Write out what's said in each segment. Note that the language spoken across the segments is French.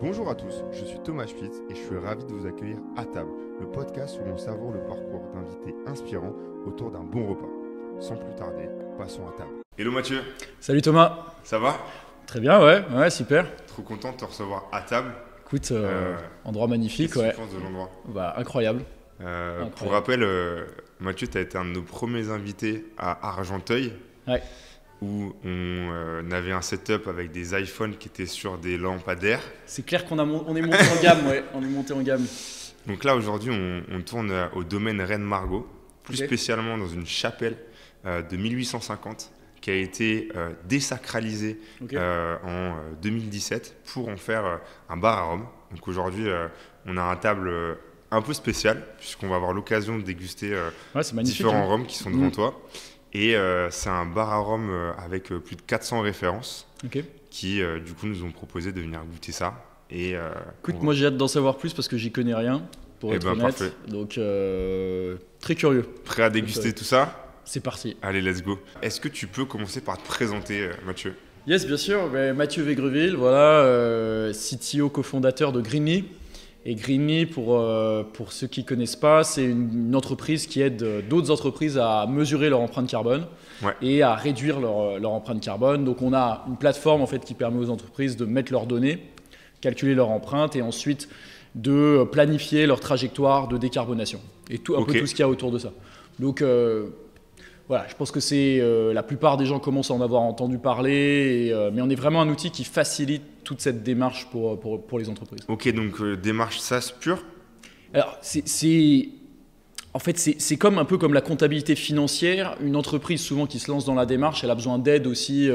Bonjour à tous, je suis Thomas Spitz et je suis ravi de vous accueillir à table, le podcast où l'on savoure le parcours d'invités inspirants autour d'un bon repas. Sans plus tarder, passons à table. Hello Mathieu. Salut Thomas. Ça va? Très bien, ouais, super. Trop content de te recevoir à table. Écoute, endroit magnifique, Qu'est-ce ouais. que tu penses de l'endroit? Incroyable. Pour rappel, Mathieu, tu as été un de nos premiers invités à Argenteuil. Ouais. Où on avait un setup avec des iPhones qui étaient sur des lampadaires. C'est clair qu'on est monté en gamme, ouais. On est monté en gamme. Donc là, aujourd'hui, on tourne au domaine Reine-Margot, plus spécialement dans une chapelle de 1850 qui a été désacralisée en 2017 pour en faire un bar à rhum. Donc aujourd'hui, on a un table un peu spécial puisqu'on va avoir l'occasion de déguster différents rhums qui sont devant toi. Et c'est un bar à rhum avec plus de 400 références qui, du coup, nous ont proposé de venir goûter ça. Et, écoute, moi j'ai hâte d'en savoir plus parce que j'y connais rien, pour être honnête. Parfait. Donc, très curieux. Prêt à déguster tout ça? C'est parti. Allez, let's go. Est-ce que tu peux commencer par te présenter, Mathieu? Yes, bien sûr. Mathieu Végreville, voilà, CTO cofondateur de Greenly. Et Greenly, pour ceux qui ne connaissent pas, c'est une entreprise qui aide d'autres entreprises à mesurer leur empreinte carbone et à réduire leur empreinte carbone. Donc on a une plateforme en fait, qui permet aux entreprises de mettre leurs données, calculer leur empreinte et ensuite de planifier leur trajectoire de décarbonation et un peu tout ce qu'il y a autour de ça. Donc voilà, je pense que la plupart des gens commencent à en avoir entendu parler, mais on est vraiment un outil qui facilite toute cette démarche pour les entreprises. Ok, donc démarche SaaS pure? Alors, en fait, c'est un peu comme la comptabilité financière. Une entreprise, souvent, qui se lance dans la démarche, elle a besoin d'aide aussi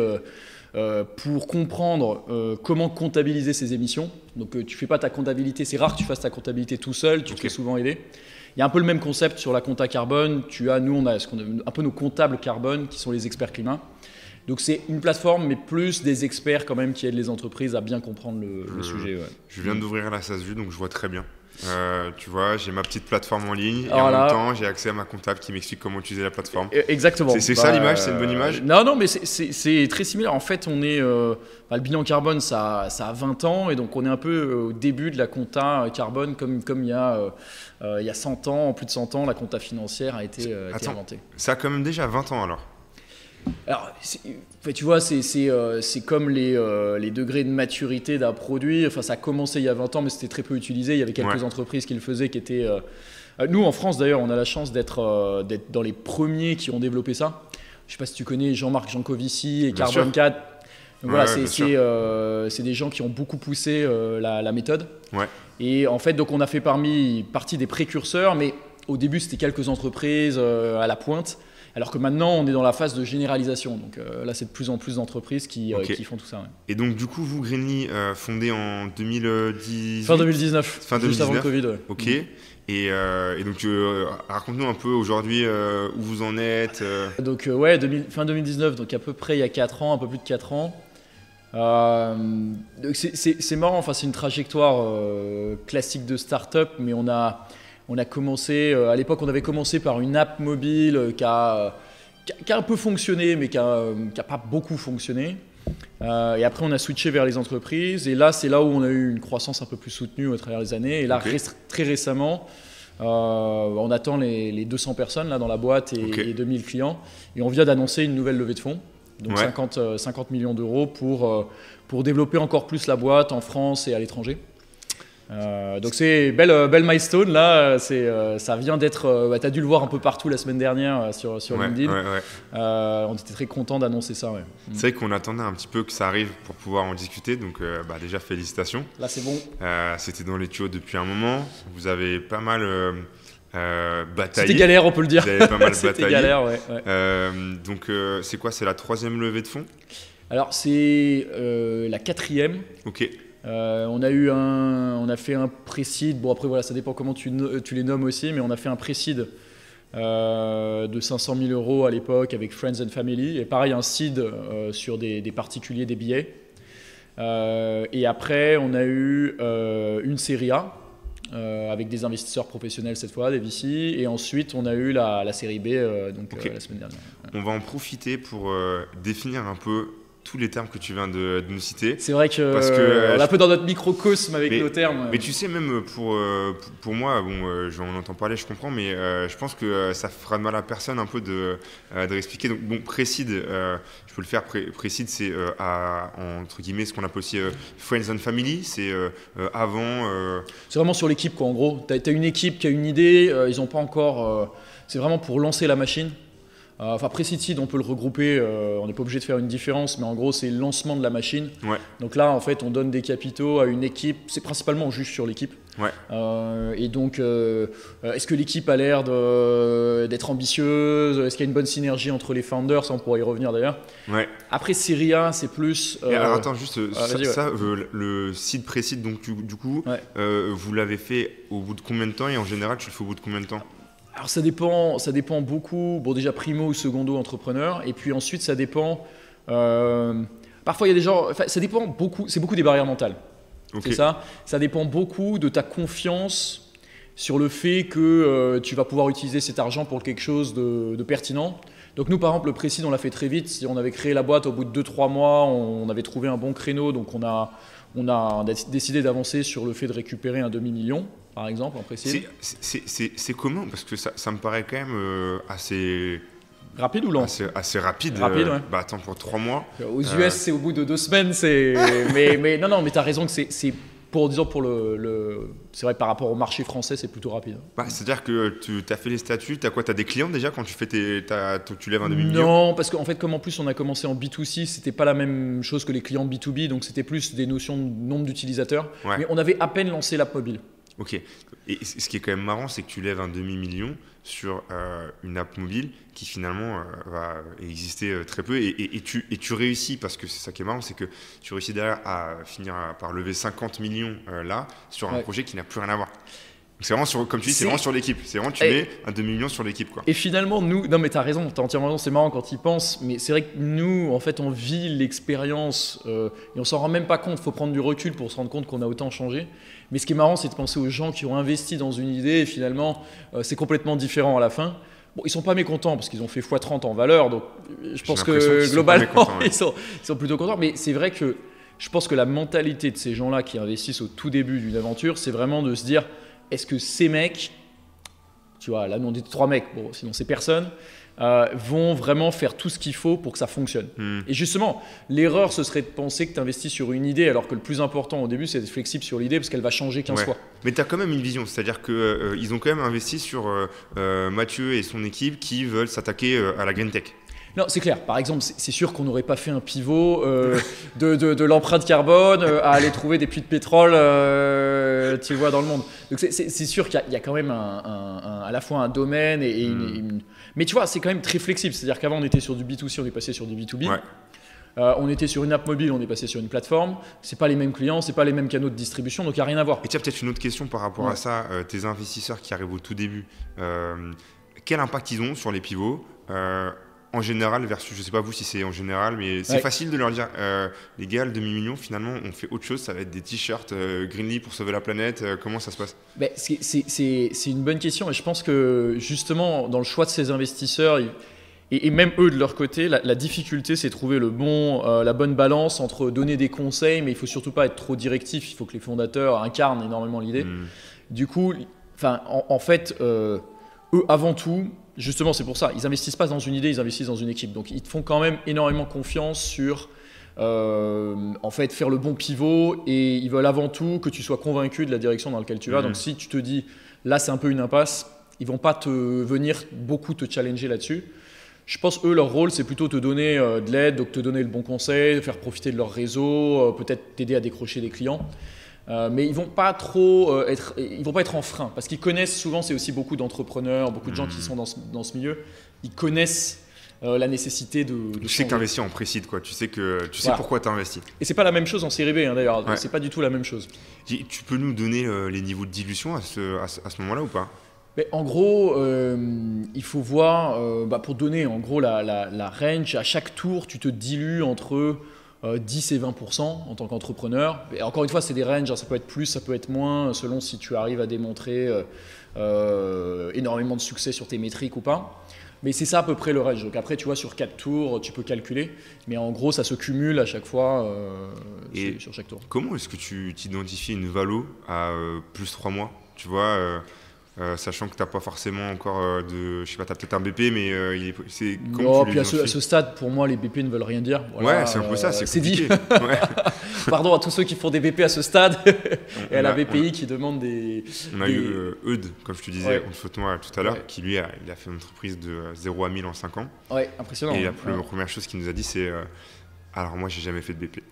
pour comprendre comment comptabiliser ses émissions. Donc, tu ne fais pas ta comptabilité, c'est rare que tu fasses ta comptabilité tout seul, tu te fais souvent aider. Il y a un peu le même concept sur la compta carbone. Nous, on a un peu nos comptables carbone qui sont les experts climat. Donc c'est une plateforme, mais plus des experts quand même qui aident les entreprises à bien comprendre le sujet. Ouais. Je viens d'ouvrir la SaaSU, donc je vois très bien. Tu vois, j'ai ma petite plateforme en ligne et en même temps, j'ai accès à ma comptable qui m'explique comment utiliser la plateforme. Exactement. C'est ça l'image, c'est une bonne image? Non, mais c'est très similaire. En fait, on est le bilan carbone, ça a 20 ans et donc on est un peu au début de la compta carbone comme il y a 100 ans, plus de 100 ans, la compta financière a été inventée. Ça a quand même déjà 20 ans alors? Alors, tu vois, c'est comme les degrés de maturité d'un produit. Enfin, ça a commencé il y a 20 ans, mais c'était très peu utilisé. Il y avait quelques entreprises qui le faisaient, qui étaient... Nous, en France, d'ailleurs, on a la chance d'être dans les premiers qui ont développé ça. Je ne sais pas si tu connais Jean-Marc Jancovici et Carbone 4. Donc, voilà, c'est des gens qui ont beaucoup poussé la méthode. Ouais. Et en fait, donc, on a fait partie des précurseurs, mais au début, c'était quelques entreprises à la pointe. Alors que maintenant, on est dans la phase de généralisation. Donc là, c'est de plus en plus d'entrprises qui font tout ça. Ouais. Et donc, du coup, vous, Greenly, fondé en 2010... Fin 2019. Juste avant le Covid. Ouais. Ok. Et donc, raconte-nous un peu aujourd'hui où vous en êtes. Donc, fin 2019, donc à peu près il y a 4 ans, un peu plus de 4 ans. C'est marrant, enfin, c'est une trajectoire classique de start-up, mais on a commencé, à l'époque, on avait commencé par une app mobile qui a un peu fonctionné, mais qui a pas beaucoup fonctionné. Et après, on a switché vers les entreprises. Et là, c'est là où on a eu une croissance un peu plus soutenue à travers les années. Et là, très récemment, on attend les 200 personnes là, dans la boîte et 2000 clients. Et on vient d'annoncer une nouvelle levée de fonds. Donc 50 millions d'euros pour développer encore plus la boîte en France et à l'étranger. Donc c'est belle milestone là, ça vient d'être, tu as dû le voir un peu partout la semaine dernière sur LinkedIn. On était très contents d'annoncer ça. Ouais. C'est vrai qu'on attendait un petit peu que ça arrive pour pouvoir en discuter, donc déjà félicitations. Là c'est bon. C'était dans les tuyaux depuis un moment, vous avez pas mal bataillé. C'était galère, on peut le dire. Vous avez pas mal bataillé. C'était galère, ouais. Donc c'est quoi, c'est la 3e levée de fonds? Alors c'est la 4e. Ok. On a fait un pré-seed, bon après voilà, ça dépend comment tu les nommes aussi, mais on a fait un pré-seed de 500 000 euros à l'époque avec Friends and Family, et pareil un seed sur des particuliers, des billets. Et après on a eu une série A avec des investisseurs professionnels cette fois, des VC, et ensuite on a eu la série B la semaine dernière. On va en profiter pour définir un peu tous les termes que tu viens de nous citer. C'est vrai qu'on est un peu dans notre microcosme avec nos termes. Mais tu sais, même pour moi, bon, on entend parler, je comprends, mais je pense que ça fera de mal à personne un peu de réexpliquer. Donc, bon, Précide, je peux le faire. Précide, c'est entre guillemets ce qu'on appelle aussi Friends and Family. C'est avant. C'est vraiment sur l'équipe, quoi. En gros, tu as une équipe qui a une idée, ils n'ont pas encore. C'est vraiment pour lancer la machine. Enfin, Précide, on peut le regrouper, on n'est pas obligé de faire une différence, mais en gros, c'est le lancement de la machine. Ouais. Donc là, en fait, on donne des capitaux à une équipe, c'est principalement on juge sur l'équipe. Ouais. Et donc, est-ce que l'équipe a l'air d'être ambitieuse? Est-ce qu'il y a une bonne synergie entre les founders? Ça, on pourra y revenir d'ailleurs. Ouais. Après, Serie A, c'est plus. Alors, attends, juste le site Précide, donc du coup, vous l'avez fait au bout de combien de temps et en général, tu le fais au bout de combien de temps? Alors ça dépend beaucoup. Bon, déjà primo ou secondo entrepreneur, et puis ensuite ça dépend. Parfois il y a des gens. Enfin, ça dépend beaucoup. C'est beaucoup des barrières mentales. Okay. C'est ça. Ça dépend beaucoup de ta confiance sur le fait que tu vas pouvoir utiliser cet argent pour quelque chose de pertinent. Donc nous par exemple le Précide on l'a fait très vite. Si on avait créé la boîte au bout de 2-3 mois, on avait trouvé un bon créneau, donc on a décidé d'avancer sur le fait de récupérer un demi-million. Par exemple, en Précide. C'est comment? Parce que ça me paraît quand même assez... Rapide ou lent? Assez rapide. Rapide, ouais. Bah attends, pour 3 mois. Aux US, c'est au bout de 2 semaines. mais tu as raison que c'est c'est vrai que par rapport au marché français, c'est plutôt rapide. Bah, c'est-à-dire que tu as fait les statuts, tu as quoi? Tu as des clients déjà quand tu fais tu lèves un demi-million? Non, parce qu'en fait, comme en plus on a commencé en B2C, c'était pas la même chose que les clients B2B, donc c'était plus des notions de nombre d'utilisateurs. Ouais. Mais on avait à peine lancé l'app mobile. Ok. Et ce qui est quand même marrant, c'est que tu lèves un demi-million sur une app mobile qui finalement va exister très peu et tu réussis, parce que c'est ça qui est marrant, c'est que tu réussis derrière à finir par lever 50 millions là sur un projet qui n'a plus rien à voir. C'est vraiment comme tu dis, c'est vraiment sur l'équipe. C'est vraiment, tu mets un demi-million sur l'équipe, quoi. Et finalement, nous, non mais t'as raison, t'as entièrement raison, c'est marrant quand tu y penses, mais c'est vrai que nous, en fait, on vit l'expérience et on s'en rend même pas compte. Il faut prendre du recul pour se rendre compte qu'on a autant changé. Mais ce qui est marrant, c'est de penser aux gens qui ont investi dans une idée et finalement, c'est complètement différent à la fin. Bon, ils sont pas mécontents parce qu'ils ont fait x30 en valeur, donc je pense que globalement, ils sont plutôt contents. Mais c'est vrai que je pense que la mentalité de ces gens-là qui investissent au tout début d'une aventure, c'est vraiment de se dire, est-ce que ces mecs, tu vois, là nous on dit 3 mecs, bon sinon c'est personne, vont vraiment faire tout ce qu'il faut pour que ça fonctionne. Et justement, l'erreur ce serait de penser que tu investis sur une idée alors que le plus important au début c'est d'être flexible sur l'idée parce qu'elle va changer 15 fois. Mais tu as quand même une vision, c'est-à-dire qu'ils ont quand même investi sur Mathieu et son équipe qui veulent s'attaquer à la green tech. Non, c'est clair. Par exemple, c'est sûr qu'on n'aurait pas fait un pivot de l'empreinte carbone à aller trouver des puits de pétrole, tu vois, dans le monde. Donc c'est sûr qu'il y a quand même à la fois un domaine et une... Mais tu vois, c'est quand même très flexible. C'est-à-dire qu'avant, on était sur du B2C, on est passé sur du B2B. Ouais. On était sur une app mobile, on est passé sur une plateforme. C'est pas les mêmes clients, c'est pas les mêmes canaux de distribution, donc il n'y a rien à voir. Et tu as peut-être une autre question par rapport à ça. Tes investisseurs qui arrivent au tout début, quel impact ils ont sur les pivots en général versus, je sais pas vous si c'est en général, mais c'est facile de leur dire les gars, le demi-million, finalement, on fait autre chose, ça va être des t-shirts Greenly pour sauver la planète, comment ça se passe? C'est une bonne question et je pense que justement, dans le choix de ces investisseurs, et même eux de leur côté, la difficulté, c'est trouver la bonne balance entre donner des conseils, mais il faut surtout pas être trop directif, il faut que les fondateurs incarnent énormément l'idée. Du coup, en fait, eux, avant tout, justement, c'est pour ça, ils investissent pas dans une idée, ils investissent dans une équipe. Donc, ils te font quand même énormément confiance sur, en fait, faire le bon pivot et ils veulent avant tout que tu sois convaincu de la direction dans laquelle tu vas. Donc, si tu te dis, là, c'est un peu une impasse, ils vont pas venir beaucoup te challenger là-dessus. Je pense eux, leur rôle, c'est plutôt te donner de l'aide, donc te donner le bon conseil, faire profiter de leur réseau, peut-être t'aider à décrocher des clients. Mais ils vont pas être en frein parce qu'ils connaissent souvent, c'est aussi beaucoup d'entrepreneurs, beaucoup de gens qui sont dans ce milieu, ils connaissent la nécessité de tu sais que tu investis en Précide, quoi. Tu sais pourquoi tu investis. Et c'est pas la même chose en série B d'ailleurs, c'est pas du tout la même chose. Tu peux nous donner les niveaux de dilution à ce moment-là ou pas? Mais en gros, il faut voir, pour donner en gros la range, à chaque tour tu te dilues entre 10 et 20% en tant qu'entrepreneur. Et encore une fois, c'est des ranges, ça peut être plus, ça peut être moins, selon si tu arrives à démontrer énormément de succès sur tes métriques ou pas. Mais c'est ça à peu près le range. Donc après, tu vois, sur 4 tours, tu peux calculer. Mais en gros, ça se cumule à chaque fois sur chaque tour. Comment est-ce que tu t'identifies une valo à plus 3 mois? Tu vois, sachant que tu n'as pas forcément encore je sais pas, tu as peut-être un BP, mais c'est comment tu puis à ce stade, pour moi, les BP ne veulent rien dire. Voilà, ouais, c'est un peu ça, c'est dit. Ouais. Pardon à tous ceux qui font des BP à ce stade et à la BPI qui demandent des... On a eu Eud, comme je te disais en photo tout à l'heure, qui lui, il a fait une entreprise de 0 à 1000 en 5 ans. Ouais, impressionnant. Et la première chose qu'il nous a dit, c'est... alors moi, j'ai jamais fait de BP.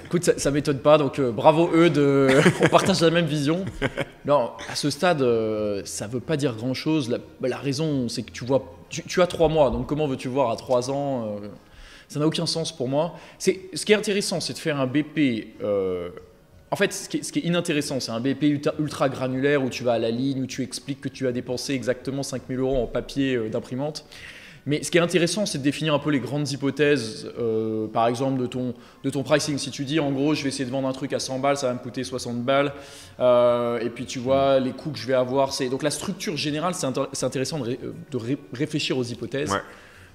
Écoute, ça m'étonne pas, donc bravo Eud, on partage la même vision. Non, à ce stade, ça veut pas dire grand-chose. La raison, c'est que tu as 3 mois, donc comment veux-tu voir à 3 ans ça n'a aucun sens pour moi. Ce qui est intéressant, c'est de faire un BP. En fait, ce qui est inintéressant, c'est un BP ultra granulaire où tu vas à la ligne, où tu expliques que tu as dépensé exactement 5 000 € en papier d'imprimante. Mais ce qui est intéressant, c'est de définir un peu les grandes hypothèses, par exemple de ton pricing. Si tu dis, en gros, je vais essayer de vendre un truc à 100 balles, ça va me coûter 60 balles. Et puis, tu vois, les coûts que je vais avoir. Donc, la structure générale, c'est intéressant de réfléchir aux hypothèses. Ouais.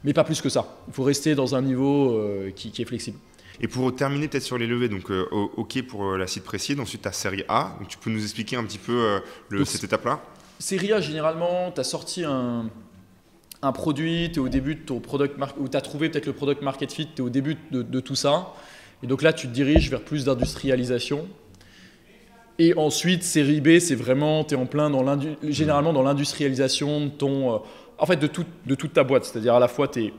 Mais pas plus que ça. Il faut rester dans un niveau qui est flexible. Et pour terminer peut-être sur les levées, donc OK pour l'acide précide, ensuite tu as série A. Donc tu peux nous expliquer un petit peu cette étape-là? Série A, généralement, tu as sorti un produit, tu es au début de ton product ou tu as trouvé peut-être le product market fit, tu es au début de tout ça. Et donc là, tu te diriges vers plus d'industrialisation. Et ensuite, série B, c'est vraiment, tu es en plein généralement dans l'industrialisation de ton... en fait, de toute ta boîte, c'est-à-dire à la fois tes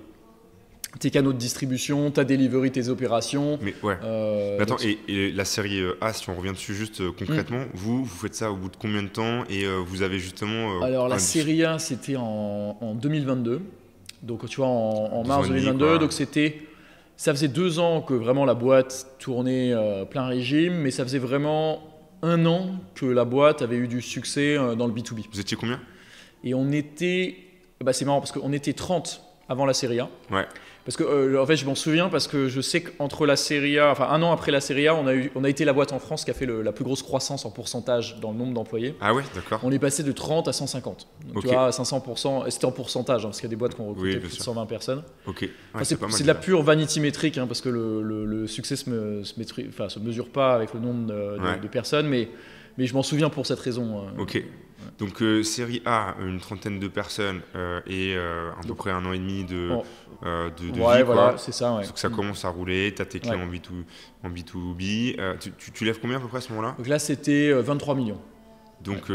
canaux de distribution, ta delivery, tes opérations. Mais ouais. Mais attends, et la série A, si on revient dessus juste concrètement, vous faites ça au bout de combien de temps et vous avez justement... Alors la série A, c'était en 2022. Donc tu vois, en mars 2022. Donc ça faisait 2 ans que vraiment la boîte tournait plein régime, mais ça faisait vraiment 1 an que la boîte avait eu du succès dans le B2B. Vous étiez combien? Et on était... c'est marrant parce qu'on était 30 avant la série A. Ouais. Parce que en fait, je m'en souviens parce que je sais qu'entre la série A, enfin 1 an après la série A, on a été la boîte en France qui a fait la plus grosse croissance en pourcentage dans le nombre d'employés. Ah ouais, d'accord. On est passé de 30 à 150. Donc tu vois, 500%, et c'était en pourcentage, parce qu'il y a des boîtes qui ont recruté plus de 120 personnes. Ok. Ouais, c'est de la pure vanity métrique, parce que le succès se mesure pas avec le nombre de personnes, mais je m'en souviens pour cette raison. Ok. Donc série A, une trentaine de personnes et à peu près 1 an et demi de vie. Voilà, c'est ça. Ouais. Donc ça commence à rouler, tu as tes clients en B2B. Tu lèves combien à peu près à ce moment-là? Donc là, c'était 23 millions. Donc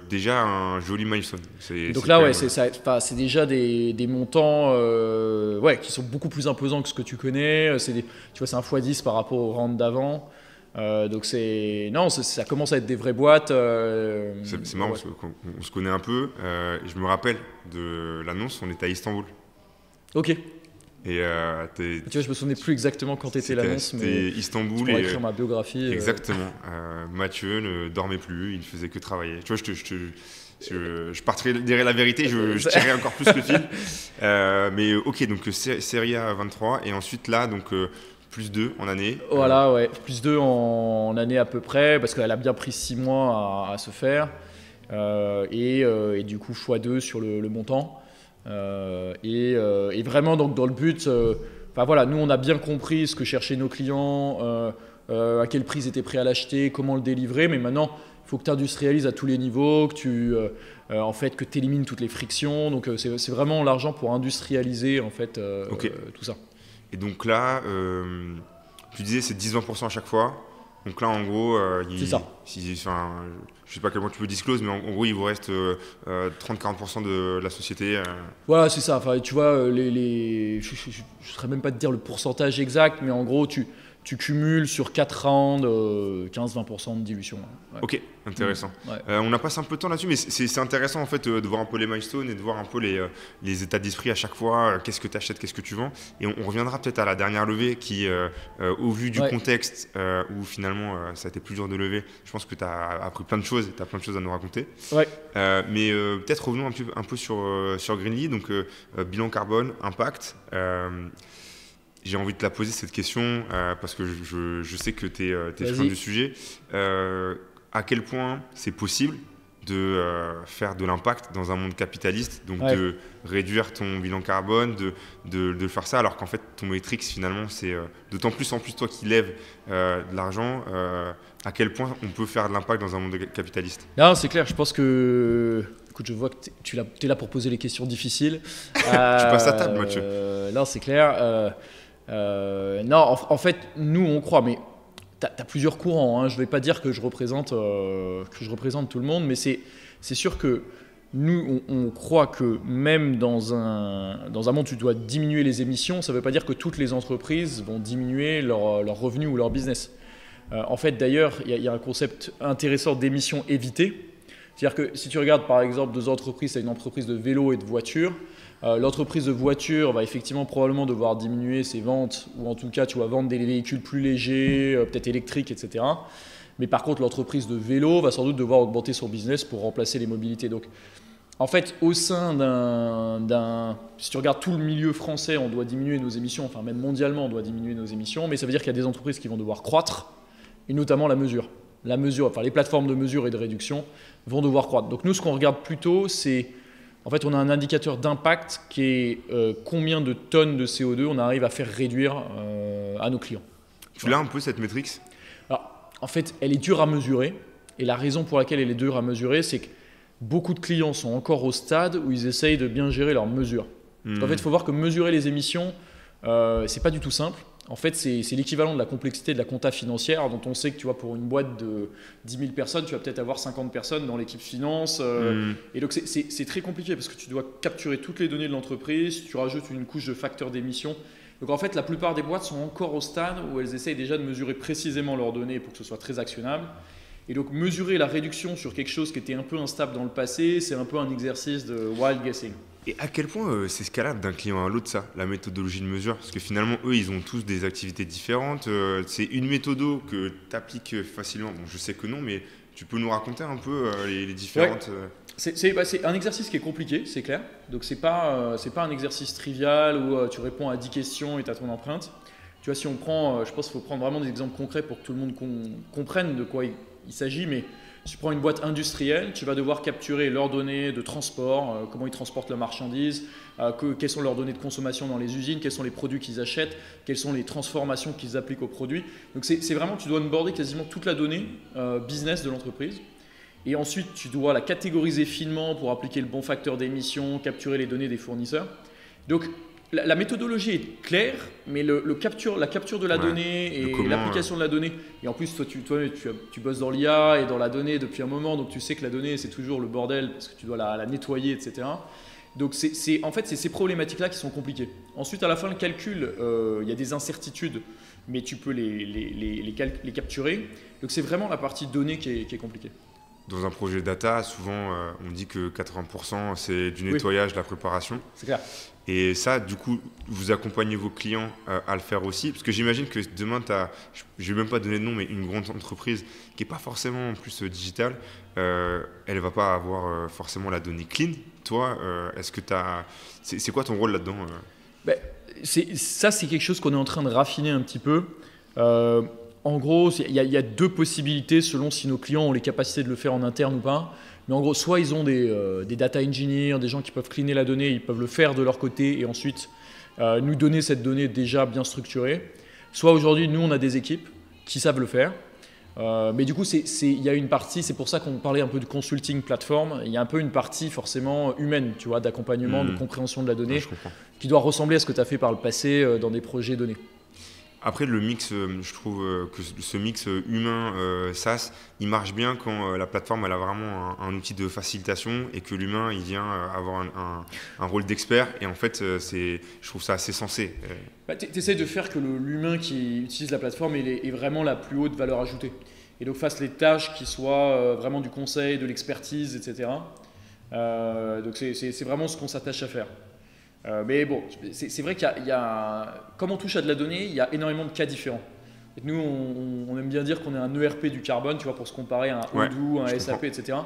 déjà un joli milestone. Donc là, c'est déjà des montants qui sont beaucoup plus imposants que ce que tu connais. Tu vois, c'est un x10 par rapport aux rentes d'avant. Donc ça commence à être des vraies boîtes. C'est marrant parce qu'on se connaît un peu. Je me rappelle de l'annonce, on était à Istanbul. Ok. Et tu vois, je me souvenais plus exactement quand était l'annonce, mais c'était Istanbul. Pour écrire ma biographie. Exactement. Mathieu ne dormait plus, il ne faisait que travailler. Tu vois, je partirais la vérité, je tirais encore plus le fil. Mais ok, donc série A 23 et ensuite là donc. Plus 2 en année. Voilà, ouais. Plus 2 en année à peu près, parce qu'elle a bien pris 6 mois à se faire. Et du coup, x2 sur le montant. Et vraiment, donc, dans le but, nous, on a bien compris ce que cherchaient nos clients, à quel prix ils étaient prêts à l'acheter, comment le délivrer. Mais maintenant, il faut que tu industrialises à tous les niveaux, que tu élimines toutes les frictions. Donc, c'est vraiment l'argent pour industrialiser en fait, tout ça. Et donc là, tu disais c'est 10-20% à chaque fois. Donc là, en gros, c'est ça. Je ne sais pas quel point tu peux disclose, mais en gros, il vous reste 30-40% de la société. Voilà, c'est ça. Enfin, tu vois, je ne saurais même pas te dire le pourcentage exact, mais en gros, tu cumules sur 4 rounds 15-20% de dilution. Ouais. Ok, intéressant. Ouais. On a passé un peu de temps là-dessus, mais c'est intéressant en fait de voir un peu les milestones et de voir un peu les états d'esprit à chaque fois, qu'est-ce que tu achètes, qu'est-ce que tu vends. Et on reviendra peut-être à la dernière levée qui, au vu du contexte où finalement ça a été plus dur de lever, je pense que tu as appris plein de choses et tu as plein de choses à nous raconter. Ouais. Mais peut-être revenons un peu sur Greenly, donc bilan carbone, impact. J'ai envie de te la poser cette question parce que je sais que tu es friand du sujet. À quel point c'est possible de faire de l'impact dans un monde capitaliste, donc de réduire ton bilan carbone, de faire ça, alors qu'en fait ton Matrix finalement c'est d'autant plus en plus toi qui lèves de l'argent, à quel point on peut faire de l'impact dans un monde capitaliste. Non, c'est clair, je pense que... Écoute, je vois que tu es là pour poser les questions difficiles. Tu passes à table, Mathieu. Non, c'est clair. Non, en fait, nous on croit, mais tu as plusieurs courants, hein. Je ne vais pas dire que je représente tout le monde, mais c'est sûr que nous, on croit que même dans un monde où tu dois diminuer les émissions, ça ne veut pas dire que toutes les entreprises vont diminuer leurs revenus ou leur business. En fait, d'ailleurs, il y a un concept intéressant d'émissions évitées. C'est-à-dire que si tu regardes par exemple deux entreprises, c'est une entreprise de vélo et de voiture. L'entreprise de voiture va effectivement probablement devoir diminuer ses ventes, ou en tout cas tu vas vendre des véhicules plus légers, peut-être électriques, etc. Mais par contre l'entreprise de vélo va sans doute devoir augmenter son business pour remplacer les mobilités. Donc en fait au sein si tu regardes tout le milieu français, on doit diminuer nos émissions, enfin même mondialement on doit diminuer nos émissions, mais ça veut dire qu'il y a des entreprises qui vont devoir croître, et notamment la mesure. Enfin les plateformes de mesure et de réduction vont devoir croître. Donc nous ce qu'on regarde plutôt c'est... En fait, on a un indicateur d'impact qui est combien de tonnes de CO2 on arrive à faire réduire à nos clients. Tu l'as un peu cette métrique ? Alors, en fait, elle est dure à mesurer. Et la raison pour laquelle elle est dure à mesurer, c'est que beaucoup de clients sont encore au stade où ils essayent de bien gérer leurs mesures. En fait, il faut voir que mesurer les émissions, c'est pas du tout simple. En fait, c'est l'équivalent de la complexité de la compta financière, dont on sait que tu vois, pour une boîte de 10 000 personnes, tu vas peut-être avoir 50 personnes dans l'équipe finance. Et donc, c'est très compliqué parce que tu dois capturer toutes les données de l'entreprise, tu rajoutes une couche de facteurs d'émission. Donc, en fait, la plupart des boîtes sont encore au stade où elles essayent déjà de mesurer précisément leurs données pour que ce soit très actionnable. Et donc, mesurer la réduction sur quelque chose qui était un peu instable dans le passé, c'est un peu un exercice de wild guessing. Et à quel point c'est scalable d'un client à l'autre, ça, la méthodologie de mesure ? Parce que finalement, eux, ils ont tous des activités différentes. C'est une méthode que tu appliques facilement. Bon, je sais que non, mais tu peux nous raconter un peu les différentes… C'est un exercice qui est compliqué, c'est clair. Donc, c'est pas un exercice trivial où tu réponds à 10 questions et tu as ton empreinte. Tu vois, si on prend, je pense qu'il faut prendre vraiment des exemples concrets pour que tout le monde comprenne de quoi il s'agit, mais si tu prends une boîte industrielle, tu vas devoir capturer leurs données de transport, comment ils transportent leurs marchandises, quelles sont leurs données de consommation dans les usines, quels sont les produits qu'ils achètent, quelles sont les transformations qu'ils appliquent aux produits. Donc c'est vraiment, tu dois onboarder quasiment toute la donnée business de l'entreprise. Et ensuite, tu dois la catégoriser finement pour appliquer le bon facteur d'émission, capturer les données des fournisseurs. Donc, la méthodologie est claire, mais la capture de la donnée et l'application de la donnée. Et en plus, toi, tu bosses dans l'IA et dans la donnée depuis un moment, donc tu sais que la donnée, c'est toujours le bordel parce que tu dois la nettoyer, etc. Donc, en fait, c'est ces problématiques-là qui sont compliquées. Ensuite, à la fin, le calcul, il y a des incertitudes, mais tu peux les capturer. Donc, c'est vraiment la partie donnée qui est compliquée. Dans un projet data, souvent, on dit que 80% c'est du nettoyage, de la préparation. C'est clair. Et ça, du coup, vous accompagnez vos clients à le faire aussi. Parce que j'imagine que demain, je ne vais même pas donner de nom, mais une grande entreprise qui n'est pas forcément en plus digitale, elle ne va pas avoir forcément la donnée clean. Toi, est-ce que c'est quoi ton rôle là-dedans Ça, c'est quelque chose qu'on est en train de raffiner un petit peu. En gros, il y a deux possibilités selon si nos clients ont les capacités de le faire en interne ou pas. Mais en gros, soit ils ont des data engineers, des gens qui peuvent cleaner la donnée, ils peuvent le faire de leur côté et ensuite nous donner cette donnée déjà bien structurée. Soit aujourd'hui, nous, on a des équipes qui savent le faire. Mais du coup, il y a une partie, c'est pour ça qu'on parlait un peu de consulting plateforme, il y a un peu une partie forcément humaine, tu vois, d'accompagnement, de compréhension de la donnée, qui doit ressembler à ce que tu as fait par le passé dans des projets donnés. Après, le mix, je trouve que ce mix humain SaaS, il marche bien quand la plateforme elle a vraiment un outil de facilitation et que l'humain il vient avoir un rôle d'expert. Et en fait, je trouve ça assez sensé. Tu essaies de faire que l'humain qui utilise la plateforme est vraiment la plus haute valeur ajoutée. Et donc fasse les tâches qui soient vraiment du conseil, de l'expertise, etc. Donc c'est vraiment ce qu'on s'attache à faire. Mais bon, c'est vrai qu'il y a, comme on touche à de la donnée, il y a énormément de cas différents. Et nous, on aime bien dire qu'on est un ERP du carbone, tu vois, pour se comparer à un Odoo, un SAP, etc.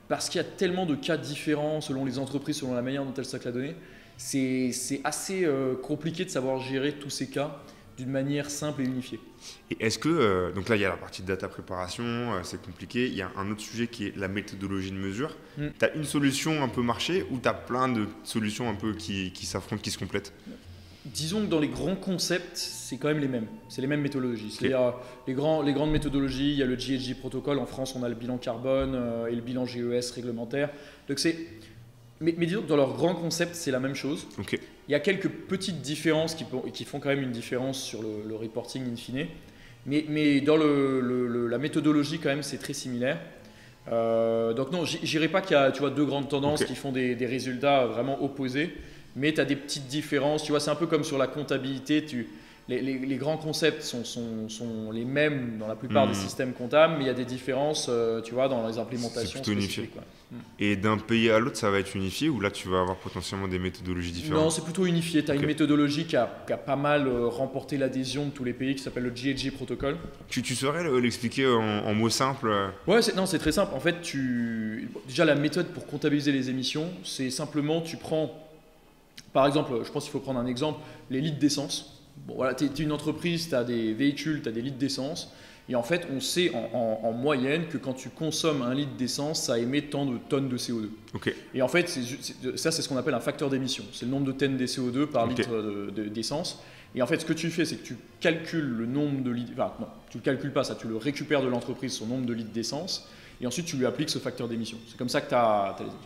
Parce qu'il y a tellement de cas différents selon les entreprises, selon la manière dont elles stockent la donnée. C'est assez compliqué de savoir gérer tous ces cas d'une manière simple et unifiée. Et est-ce que, donc là il y a la partie de data préparation, c'est compliqué, il y a un autre sujet qui est la méthodologie de mesure. Tu as une solution un peu marché ou tu as plein de solutions un peu qui s'affrontent, qui se complètent? Disons que dans les grands concepts, c'est quand même les mêmes. C'est les mêmes méthodologies. C'est-à-dire les grandes méthodologies, il y a le GHG protocole. En France, on a le bilan carbone et le bilan GES réglementaire. Donc mais disons que dans leurs grands concepts, c'est la même chose. Okay. Il y a quelques petites différences qui font quand même une différence sur le reporting in fine. Mais dans la méthodologie, quand même, c'est très similaire. Donc non, je dirais pas qu'il y a deux grandes tendances qui font des résultats vraiment opposés. Mais tu as des petites différences, tu vois, c'est un peu comme sur la comptabilité, les grands concepts sont les mêmes dans la plupart des systèmes comptables, mais il y a des différences, tu vois, dans les implémentations. C'est plutôt unifié. Et d'un pays à l'autre, ça va être unifié ou là tu vas avoir potentiellement des méthodologies différentes? Non, c'est plutôt unifié. Tu as une méthodologie qui a pas mal remporté l'adhésion de tous les pays, qui s'appelle le GHG Protocol. Tu saurais l'expliquer en mots simples? Ouais, c'est très simple. En fait, déjà la méthode pour comptabiliser les émissions, c'est simplement tu prends. Par exemple, je pense qu'il faut prendre un exemple, les litres d'essence. Bon, voilà, tu es une entreprise, tu as des véhicules, tu as des litres d'essence. Et en fait, on sait en moyenne que quand tu consommes un litre d'essence, ça émet tant de tonnes de CO2. Okay. Et en fait, ça, c'est ce qu'on appelle un facteur d'émission. C'est le nombre de tonnes de CO2 par litre d'essence. Et en fait, ce que tu fais, c'est que tu calcules le nombre de litres. Enfin, non, tu ne le calcules pas, ça, tu le récupères de l'entreprise, son nombre de litres d'essence. Et ensuite, tu lui appliques ce facteur d'émission. C'est comme ça que tu as les émissions.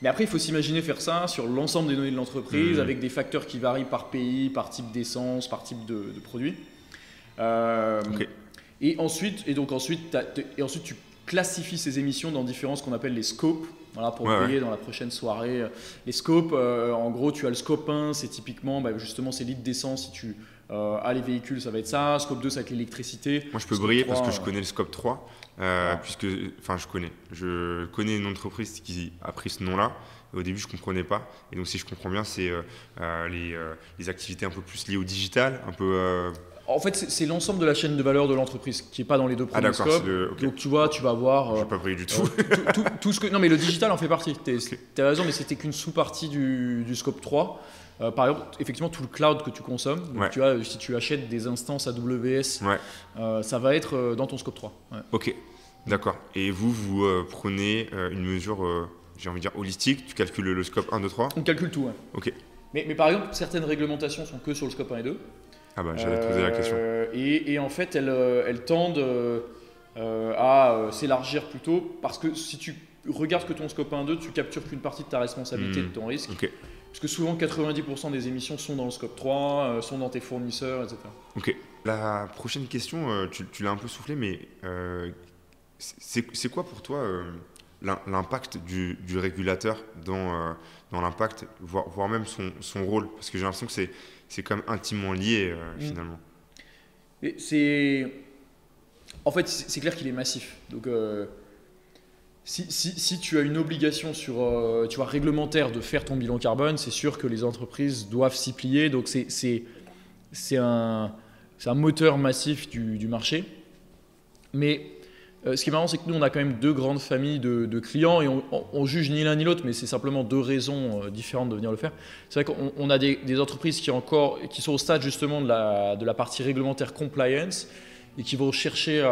Mais après, il faut s'imaginer faire ça sur l'ensemble des données de l'entreprise avec des facteurs qui varient par pays, par type d'essence, par type de produit. Et ensuite, tu classifies ces émissions dans différents, ce qu'on appelle les scopes. Voilà, pour payer dans la prochaine soirée. Les scopes, en gros, tu as le scope 1, c'est typiquement justement ces litres d'essence. Si tu as les véhicules, ça va être ça. Scope 2, c'est avec l'électricité. Moi, je peux briller 3, parce que je connais le scope 3. Puisque, enfin, je connais une entreprise qui a pris ce nom-là. Au début, je ne comprenais pas. Et donc, si je comprends bien, c'est les activités un peu plus liées au digital, un peu. En fait, c'est l'ensemble de la chaîne de valeur de l'entreprise qui n'est pas dans les deux premiers scopes. Donc, tu vois, tu vas avoir. Je ne vais pas briller du tout. tout ce que. Non, mais le digital en fait partie. Tu as raison, mais c'était qu'une sous-partie du scope 3. Par exemple, effectivement, tout le cloud que tu consommes, donc tu vois, si tu achètes des instances AWS, ça va être dans ton scope 3. Ouais. Ok, d'accord. Et vous prenez une mesure, j'ai envie de dire, holistique, tu calcules le scope 1, 2, 3? On calcule tout, ouais. Ok. Mais par exemple, certaines réglementations sont que sur le scope 1 et 2. Ah bah, j'allais te poser la question. Et en fait, elles tendent à s'élargir plutôt, parce que si tu regardes que ton scope 1 et 2, tu captures qu'une partie de ta responsabilité, de ton risque. Ok. Parce que souvent 90% des émissions sont dans le scope 3, sont dans tes fournisseurs, etc. Ok. La prochaine question, tu l'as un peu soufflé, mais c'est quoi pour toi l'impact du régulateur dans l'impact, voire même son rôle? Parce que j'ai l'impression que c'est quand même intimement lié finalement. En fait, c'est clair qu'il est massif. Donc, si tu as une obligation réglementaire de faire ton bilan carbone, c'est sûr que les entreprises doivent s'y plier. Donc c'est un moteur massif du marché. Mais ce qui est marrant, c'est que nous, on a quand même deux grandes familles de clients et on juge ni l'un ni l'autre, mais c'est simplement deux raisons différentes de venir le faire. C'est vrai qu'on a des entreprises qui sont au stade justement de la partie réglementaire compliance et qui vont chercher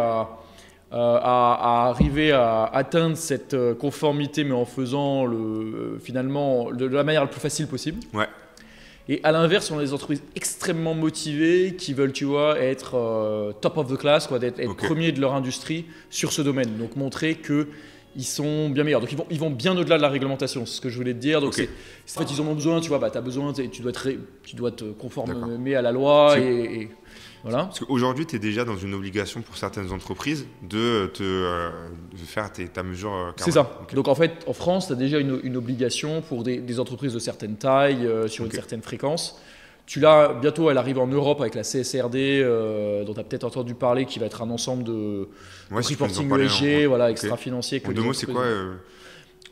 à arriver à atteindre cette conformité, mais en faisant finalement de la manière la plus facile possible. Ouais. Et à l'inverse, on a des entreprises extrêmement motivées qui veulent, tu vois, être top of the class, quoi, être premiers de leur industrie sur ce domaine. Donc montrer qu'ils sont bien meilleurs. Donc ils vont bien au-delà de la réglementation, c'est ce que je voulais te dire. Donc en fait, ils en ont besoin, tu vois, tu as besoin, tu dois te conformer à la loi et voilà. Parce qu'aujourd'hui, tu es déjà dans une obligation pour certaines entreprises de faire ta mesure carbone. C'est ça. Okay. Donc en fait, en France, tu as déjà une obligation pour des entreprises de certaines tailles, sur une certaine fréquence. Bientôt, elle arrive en Europe avec la CSRD, dont tu as peut-être entendu parler, qui va être un ensemble de reporting ESG, extra-financier. En deux mots, c'est quoi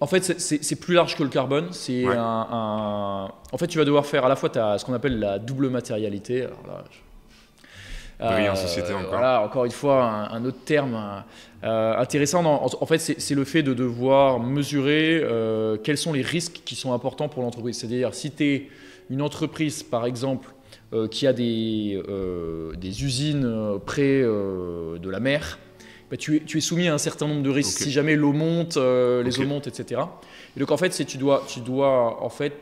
En fait, c'est plus large que le carbone. En fait, tu vas devoir faire à la fois ce qu'on appelle la double matérialité. Alors là, en société encore. Voilà, encore une fois, un autre terme intéressant. En fait, c'est le fait de devoir mesurer quels sont les risques qui sont importants pour l'entreprise. C'est-à-dire, si tu es une entreprise, par exemple, qui a des usines près de la mer, bah, tu es soumis à un certain nombre de risques. Si jamais l'eau monte, les eaux montent, etc. Et donc en fait, tu dois en fait,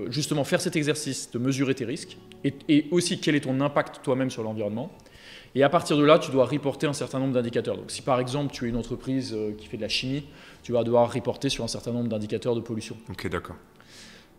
justement faire cet exercice de mesurer tes risques et aussi quel est ton impact toi-même sur l'environnement. Et à partir de là, tu dois reporter un certain nombre d'indicateurs. Donc si par exemple tu es une entreprise qui fait de la chimie, tu vas devoir reporter sur un certain nombre d'indicateurs de pollution. Ok, d'accord.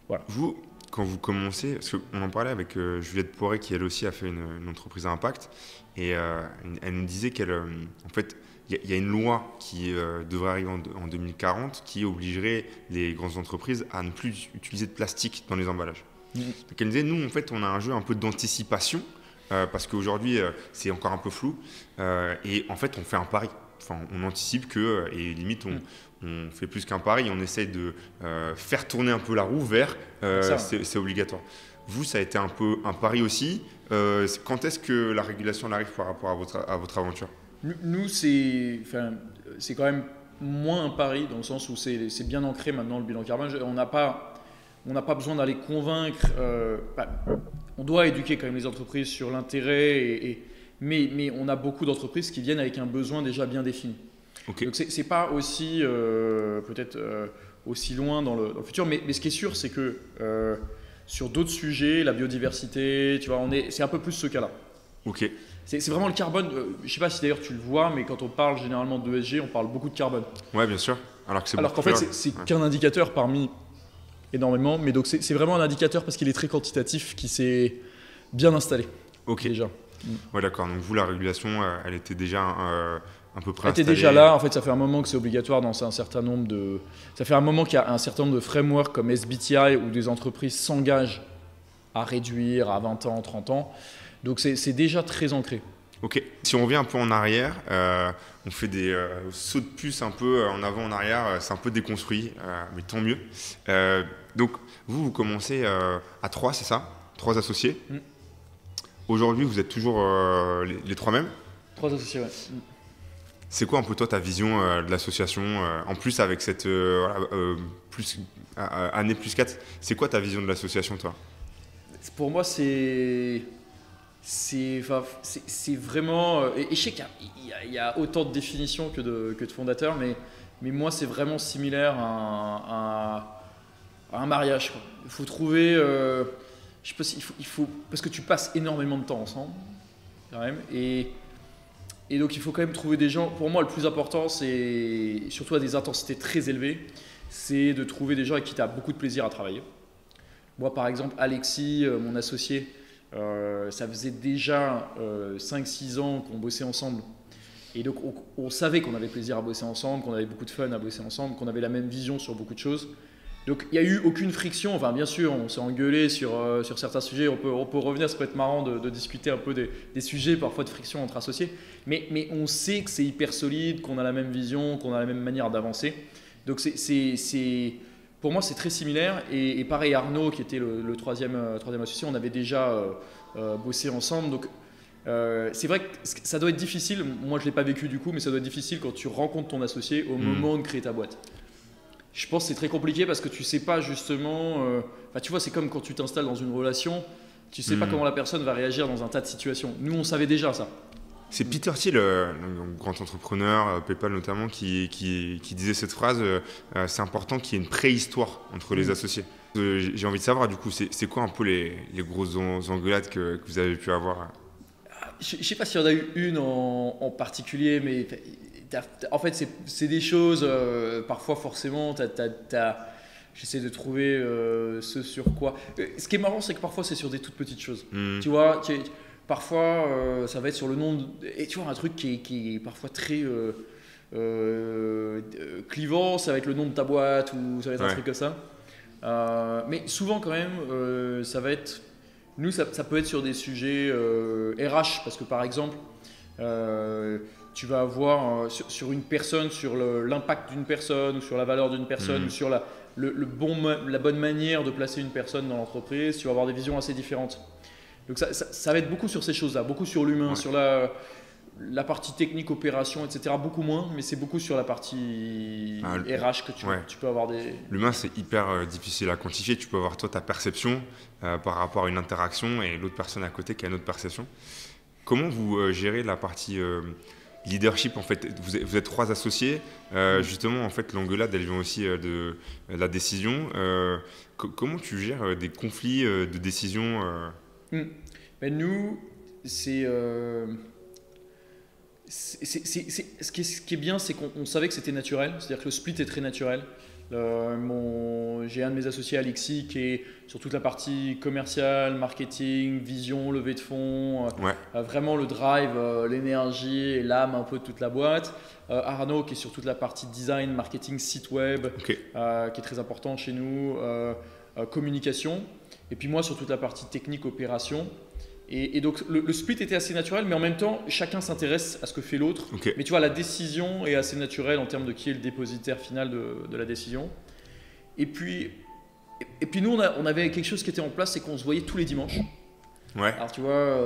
Voilà. Vous, quand vous commencez, parce qu'on en parlait avec Juliette Poiré, qui elle aussi a fait une entreprise à impact, et elle nous disait qu'elle, en fait, il y a une loi qui devrait arriver en 2040 qui obligerait les grandes entreprises à ne plus utiliser de plastique dans les emballages. Donc elle nous disait, nous, en fait, on a un jeu un peu d'anticipation, parce qu'aujourd'hui, c'est encore un peu flou, et en fait, on fait un pari. Enfin, on anticipe que, et limite, on fait plus qu'un pari, on essaye de faire tourner un peu la roue vers c'est obligatoire. Vous, ça a été un peu un pari aussi. Quand est-ce que la régulation arrive par rapport à votre aventure? Nous, c'est quand même moins un pari, dans le sens où c'est bien ancré maintenant le bilan carbone. On n'a pas besoin d'aller convaincre. On doit éduquer quand même les entreprises sur l'intérêt, mais on a beaucoup d'entreprises qui viennent avec un besoin déjà bien défini. Okay. Donc c'est pas aussi peut-être aussi loin dans le futur, mais ce qui est sûr, c'est que sur d'autres sujets, la biodiversité, tu vois, c'est un peu plus ce cas-là. Ok. C'est vraiment le carbone. Je ne sais pas si d'ailleurs tu le vois, mais quand on parle généralement d'ESG, on parle beaucoup de carbone. Ouais, bien sûr. Alors qu'en fait, c'est qu'un indicateur parmi énormément, mais donc c'est vraiment un indicateur parce qu'il est très quantitatif, qui s'est bien installé. Ok. Déjà. Ouais, d'accord. Donc vous, la régulation, elle était déjà un peu près installée. Elle était déjà là. En fait, ça fait un moment que c'est obligatoire dans un certain nombre de. Ça fait un moment qu'il y a un certain nombre de frameworks comme SBTi où des entreprises s'engagent à réduire à 20 ans, 30 ans. Donc c'est déjà très ancré. Ok. Si on revient un peu en arrière, on fait des sauts de puce un peu en avant, en arrière. C'est un peu déconstruit, mais tant mieux. Donc vous commencez à 3, c'est ça? 3 associés. Aujourd'hui, vous êtes toujours les 3 mêmes? 3 associés, ouais. C'est quoi un peu toi ta vision de l'association en plus avec cette année plus 4, c'est quoi ta vision de l'association toi? Pour moi, c'est vraiment. Et je sais qu'il y a autant de définitions que de fondateurs, mais moi, c'est vraiment similaire à un mariage, quoi. Il faut trouver. Je sais pas si il faut parce que tu passes énormément de temps ensemble, quand même, et donc il faut quand même trouver des gens. Pour moi, le plus important, c'est surtout à des intensités très élevées, c'est de trouver des gens avec qui tu as beaucoup de plaisir à travailler. Moi, par exemple, Alexis, mon associé, ça faisait déjà 5-6 ans qu'on bossait ensemble. Et donc, on savait qu'on avait plaisir à bosser ensemble, qu'on avait beaucoup de fun à bosser ensemble, qu'on avait la même vision sur beaucoup de choses. Donc, il n'y a eu aucune friction. Enfin, bien sûr, on s'est engueulé sur certains sujets. On peut revenir, ça peut être marrant de discuter un peu des sujets, parfois de friction entre associés. Mais on sait que c'est hyper solide, qu'on a la même vision, qu'on a la même manière d'avancer. Donc, pour moi, c'est très similaire. Et pareil, Arnaud, qui était le troisième associé, on avait déjà bossé ensemble. Donc, c'est vrai que ça doit être difficile. Moi, je ne l'ai pas vécu du coup, mais ça doit être difficile quand tu rencontres ton associé au moment de créer ta boîte. Je pense que c'est très compliqué parce que tu ne sais pas justement. Tu vois, c'est comme quand tu t'installes dans une relation, tu ne sais pas comment la personne va réagir dans un tas de situations. Nous, on savait déjà ça. C'est Peter Thiel, le grand entrepreneur, PayPal notamment, qui disait cette phrase c'est important qu'il y ait une préhistoire entre les associés. J'ai envie de savoir, du coup, c'est quoi un peu les grosses engueulades que vous avez pu avoir? Je ne sais pas s'il y en a eu une en particulier, mais en fait, c'est des choses, parfois forcément, j'essaie de trouver ce sur quoi. Ce qui est marrant, c'est que parfois, c'est sur des toutes petites choses. Tu vois, parfois, ça va être sur le nom. Et tu vois, un truc qui est parfois très clivant, ça va être le nom de ta boîte ou ça va être un truc comme ça. Mais souvent, quand même, ça va être. Nous, ça peut être sur des sujets RH, parce que par exemple, tu vas avoir sur une personne, sur l'impact d'une personne, ou sur la valeur d'une personne, ou sur la bonne manière de placer une personne dans l'entreprise, tu vas avoir des visions assez différentes. Donc ça va être beaucoup sur ces choses-là, beaucoup sur l'humain, sur La partie technique, opération, etc., beaucoup moins, mais c'est beaucoup sur la partie RH que tu peux avoir des... L'humain, c'est hyper difficile à quantifier. Tu peux avoir toi ta perception par rapport à une interaction et l'autre personne à côté qui a une autre perception. Comment vous gérez la partie leadership en fait? Vous êtes 3 associés. Justement, en fait, l'engueulade, elle vient aussi de la décision. Comment tu gères des conflits de décision Ben nous, ce qui est bien, c'est qu'on savait que c'était naturel, c'est-à-dire que le split est très naturel. J'ai un de mes associés, Alexis, qui est sur toute la partie commerciale, marketing, vision, levée de fonds, vraiment le drive, l'énergie et l'âme un peu de toute la boîte. Arnaud, qui est sur toute la partie design, marketing, site web, qui est très important chez nous, communication. Et puis moi, sur toute la partie technique, opération. Et donc le split était assez naturel, mais en même temps, chacun s'intéresse à ce que fait l'autre. Mais tu vois, la décision est assez naturelle en termes de qui est le dépositaire final de la décision. Et puis nous, on avait quelque chose qui était en place, c'est qu'on se voyait tous les dimanches. Alors tu vois,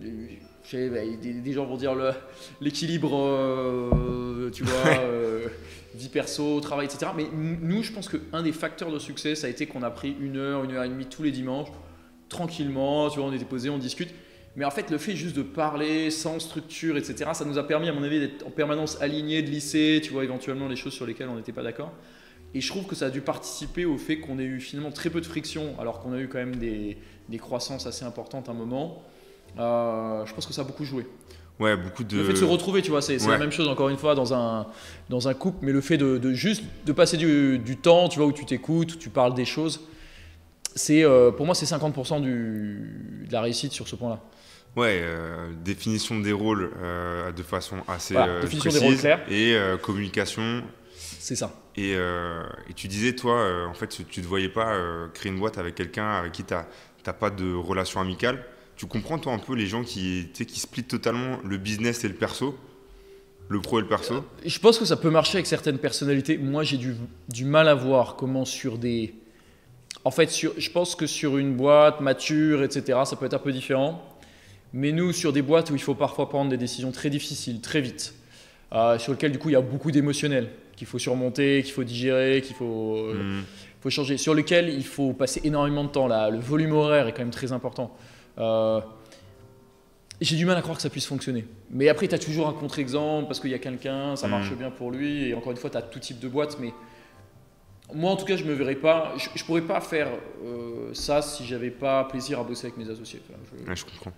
des gens vont dire l'équilibre, tu vois, vie perso, travail, etc. Mais nous, je pense qu'un des facteurs de succès, ça a été qu'on a pris 1 heure, 1 heure et demie tous les dimanches, tranquillement, tu vois, on était posés, on discute. Mais en fait, le fait juste de parler sans structure, etc., ça nous a permis, à mon avis, d'être en permanence alignés, de lisser, tu vois, éventuellement les choses sur lesquelles on n'était pas d'accord. Et je trouve que ça a dû participer au fait qu'on ait eu finalement très peu de friction, alors qu'on a eu quand même des croissances assez importantes à un moment. Je pense que ça a beaucoup joué. Ouais, beaucoup de... Le fait de se retrouver, tu vois, c'est la même chose encore une fois dans un couple, mais le fait de juste de passer du temps, tu vois, où tu t'écoutes, où tu parles des choses. Pour moi, c'est 50% de la réussite sur ce point-là. Ouais, définition des rôles de façon assez définition précise des rôles clairs. Et communication. C'est ça. Et tu disais, toi, en fait, tu ne te voyais pas créer une boîte avec quelqu'un avec qui tu n'as pas de relation amicale. Tu comprends, toi, un peu les gens qui splitent totalement le business et le perso, le pro et le perso? Je pense que ça peut marcher avec certaines personnalités. Moi, j'ai du mal à voir comment sur des... En fait, je pense que sur une boîte mature, etc., ça peut être un peu différent. Mais nous, sur des boîtes où il faut parfois prendre des décisions très difficiles, très vite, sur lesquelles, du coup, il y a beaucoup d'émotionnel qu'il faut surmonter, qu'il faut digérer, qu'il faut changer, sur lesquelles il faut passer énormément de temps. Le volume horaire est quand même très important. J'ai du mal à croire que ça puisse fonctionner. Mais après, tu as toujours un contre-exemple parce qu'il y a quelqu'un, ça marche bien pour lui. Et encore une fois, tu as tout type de boîte. Mais moi, en tout cas, je ne me verrais pas. Je ne pourrais pas faire ça si je n'avais pas plaisir à bosser avec mes associés. Je comprends.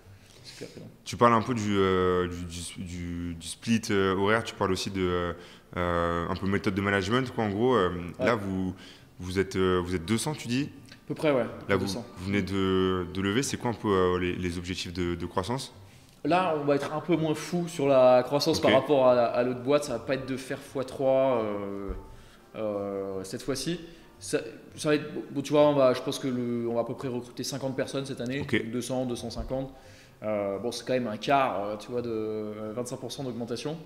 Tu parles un peu du split horaire. Tu parles aussi de un peu méthode de management, quoi, en gros. Là, vous êtes 200, tu dis? À peu près, ouais. Là, vous venez de lever. C'est quoi un peu les objectifs de croissance? Là, on va être un peu moins fou sur la croissance par rapport à l'autre boîte. Ça ne va pas être de faire x3 cette fois-ci. Ça va être, bon, tu vois, je pense qu'on va à peu près recruter 50 personnes cette année, 200, 250. Bon, c'est quand même un quart, tu vois, de 25% d'augmentation.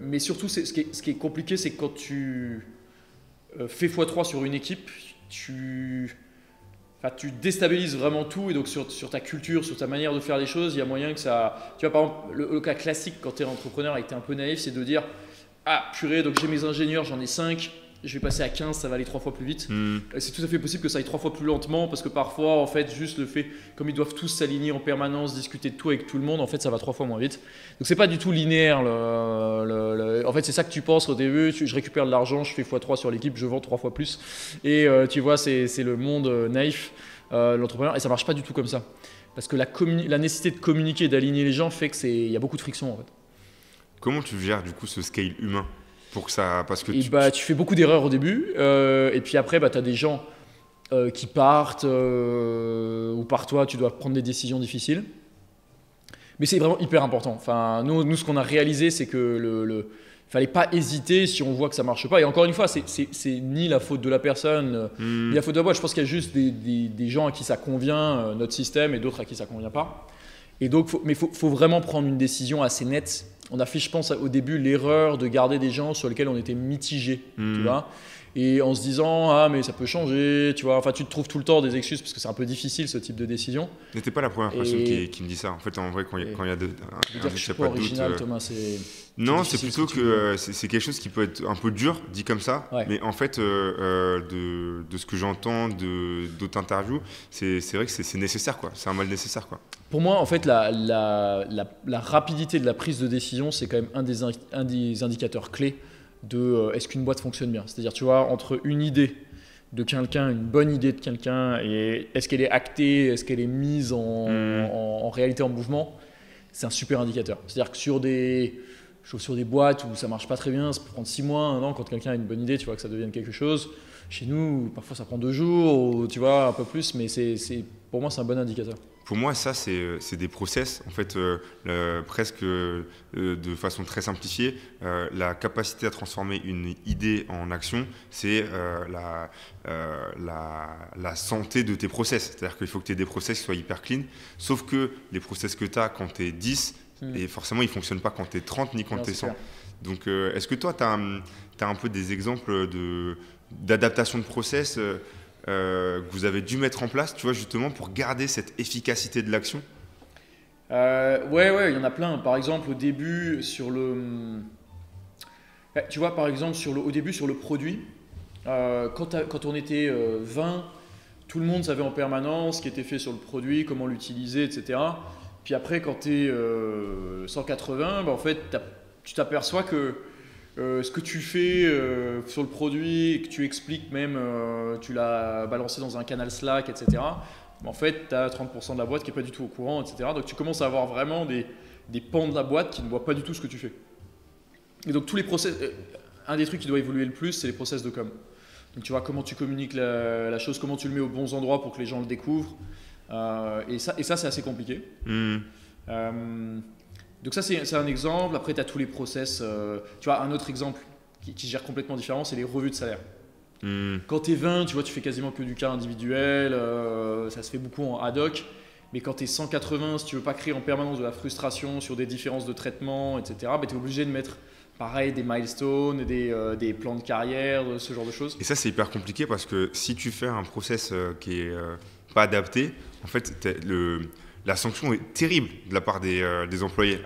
Mais surtout, ce qui est compliqué, c'est que quand tu fais x3 sur une équipe, tu déstabilises vraiment tout. Et donc, sur ta culture, sur ta manière de faire les choses, il y a moyen que ça... Tu vois, par exemple, le cas classique quand tu es entrepreneur et que tu es un peu naïf, c'est de dire « Ah, purée, donc j'ai mes ingénieurs, j'en ai 5. Je vais passer à 15, ça va aller 3 fois plus vite. C'est tout à fait possible que ça aille 3 fois plus lentement parce que parfois, en fait, juste le fait, comme ils doivent tous s'aligner en permanence, discuter de tout avec tout le monde, en fait, ça va 3 fois moins vite. Donc, c'est pas du tout linéaire. En fait, c'est ça que tu penses au début. Je récupère de l'argent, je fais x3 sur l'équipe, je vends 3 fois plus. Et tu vois, c'est le monde naïf, l'entrepreneur. Et ça marche pas du tout comme ça. Parce que la nécessité de communiquer et d'aligner les gens fait qu'il y a beaucoup de friction, en fait. Comment tu gères, du coup, ce scale humain? Pour que ça, parce que tu fais beaucoup d'erreurs au début et puis après tu as des gens qui partent ou par toi tu dois prendre des décisions difficiles, mais c'est vraiment hyper important. Enfin, nous ce qu'on a réalisé, c'est que fallait pas hésiter si on voit que ça marche pas. Et encore une fois, c'est ni la faute de la personne ni la faute de la boîte. Je pense qu'il y a juste des gens à qui ça convient, notre système, et d'autres à qui ça convient pas. Et donc, il faut vraiment prendre une décision assez nette on a fait, je pense, au début l'erreur de garder des gens sur lesquels on était mitigé, tu vois. Et en se disant, ah, mais ça peut changer, tu vois. Enfin, tu te trouves tout le temps des excuses parce que c'est un peu difficile ce type de décision. N'était pas la première personne qui me dit ça. En fait, en vrai, quand il y a je suis pas original, Thomas, non, c'est plutôt que c'est quelque chose qui peut être un peu dur, dit comme ça. Ouais. Mais en fait, de ce que j'entends d'autres interviews, c'est vrai que c'est nécessaire, quoi. C'est un mal nécessaire, quoi. Pour moi, en fait, la rapidité de la prise de décision, c'est quand même un des indicateurs clés de est-ce qu'une boîte fonctionne bien. C'est-à-dire, tu vois, entre une idée de quelqu'un, une bonne idée de quelqu'un, et est-ce qu'elle est actée, est-ce qu'elle est mise en réalité en mouvement, c'est un super indicateur. C'est-à-dire que sur des boîtes où ça marche pas très bien, ça peut prendre 6 mois, 1 an, quand quelqu'un a une bonne idée, tu vois, que ça devienne quelque chose. Chez nous, parfois ça prend 2 jours, ou, tu vois, un peu plus, mais pour moi, c'est un bon indicateur. Pour moi, ça, c'est des process, en fait, presque de façon très simplifiée. La capacité à transformer une idée en action, c'est la santé de tes process. C'est-à-dire qu'il faut que tu aies des process qui soient hyper clean, sauf que les process que tu as quand tu es 10, et forcément, ils ne fonctionnent pas quand tu es 30 ni quand tu es 100. Donc, est-ce que toi, tu as un peu des exemples d'adaptation de process que vous avez dû mettre en place, tu vois, justement pour garder cette efficacité de l'action? Ouais, il y en a plein. Par exemple, au début, tu vois, par exemple, au début, sur le produit, quand on était 20, tout le monde savait en permanence ce qui était fait sur le produit, comment l'utiliser, etc. Puis après, quand tu es 180, en fait, tu t'aperçois que ce que tu fais sur le produit et que tu expliques même, tu l'as balancé dans un canal Slack, etc. En fait, tu as 30% de la boîte qui n'est pas du tout au courant, etc. Donc tu commences à avoir vraiment des pans de la boîte qui ne voient pas du tout ce que tu fais. Et donc tous les process, un des trucs qui doit évoluer le plus, c'est les process de com. Donc tu vois comment tu communiques la chose, comment tu le mets aux bons endroits pour que les gens le découvrent. Et ça c'est assez compliqué. Donc ça, c'est un exemple. Après, tu as tous les process. Tu vois, un autre exemple qui gère complètement différent, c'est les revues de salaire. Quand tu es 20, tu vois, tu fais quasiment que du cas individuel. Ça se fait beaucoup en ad hoc. Mais quand tu es 180, si tu veux pas créer en permanence de la frustration sur des différences de traitement, etc., tu es obligé de mettre, pareil, des milestones, des plans de carrière, ce genre de choses. Et ça, c'est hyper compliqué parce que si tu fais un process qui est pas adapté, en fait, la sanction est terrible de la part des employés.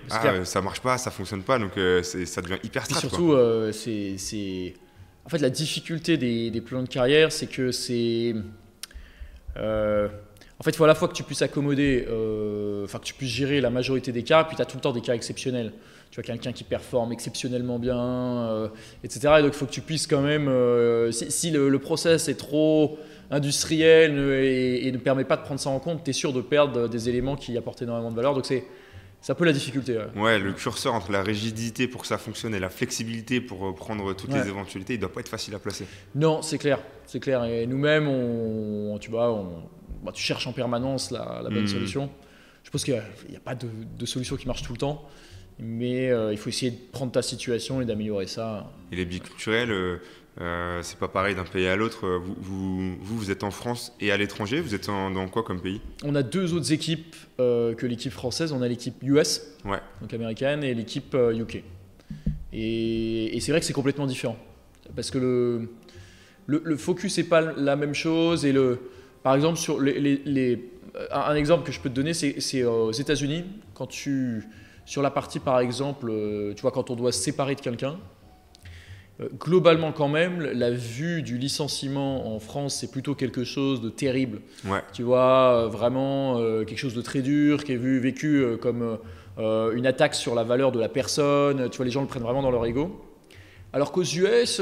Ça marche pas, ça fonctionne pas, donc ça devient hyper strat. Et surtout, en fait, la difficulté des plans de carrière, c'est que en fait, il faut à la fois que tu puisses accommoder, que tu puisses gérer la majorité des cas, puis tu as tout le temps des cas exceptionnels. Tu vois, quelqu'un qui performe exceptionnellement bien, etc. Et donc, il faut que tu puisses quand même, si le process est trop industriel et ne permet pas de prendre ça en compte, tu es sûr de perdre des éléments qui apportent énormément de valeur. Donc c'est un peu la difficulté. Ouais, le curseur entre la rigidité pour que ça fonctionne et la flexibilité pour prendre toutes les éventualités, il ne doit pas être facile à placer. Non, c'est clair. Et nous-mêmes, tu cherches en permanence la bonne solution. Je pense qu'il n'y a pas de solution qui marche tout le temps, mais il faut essayer de prendre ta situation et d'améliorer ça. Et les biculturels, c'est pas pareil d'un pays à l'autre. Vous êtes en France et à l'étranger. Vous êtes dans quoi comme pays? On a 2 autres équipes que l'équipe française. On a l'équipe US, donc américaine, et l'équipe UK. Et c'est vrai que c'est complètement différent. Parce que le focus n'est pas la même chose. Et par exemple, sur un exemple que je peux te donner, c'est aux États-Unis. Sur la partie, par exemple, tu vois, quand on doit se séparer de quelqu'un, globalement quand même, la vue du licenciement en France, c'est plutôt quelque chose de terrible. Tu vois, vraiment quelque chose de très dur, qui est vécu comme une attaque sur la valeur de la personne. Tu vois, les gens le prennent vraiment dans leur ego. Alors qu'aux US,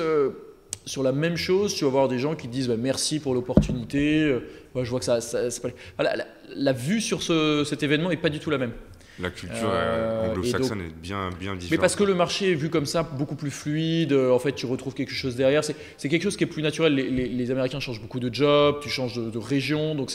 sur la même chose, tu vas voir des gens qui te disent merci pour l'opportunité. Je vois que la vue sur cet événement n'est pas du tout la même. La culture anglo-saxonne est bien différente. Mais parce que le marché est vu comme ça, beaucoup plus fluide, en fait tu retrouves quelque chose derrière. C'est quelque chose qui est plus naturel. Les Américains changent beaucoup de jobs, tu changes de région, donc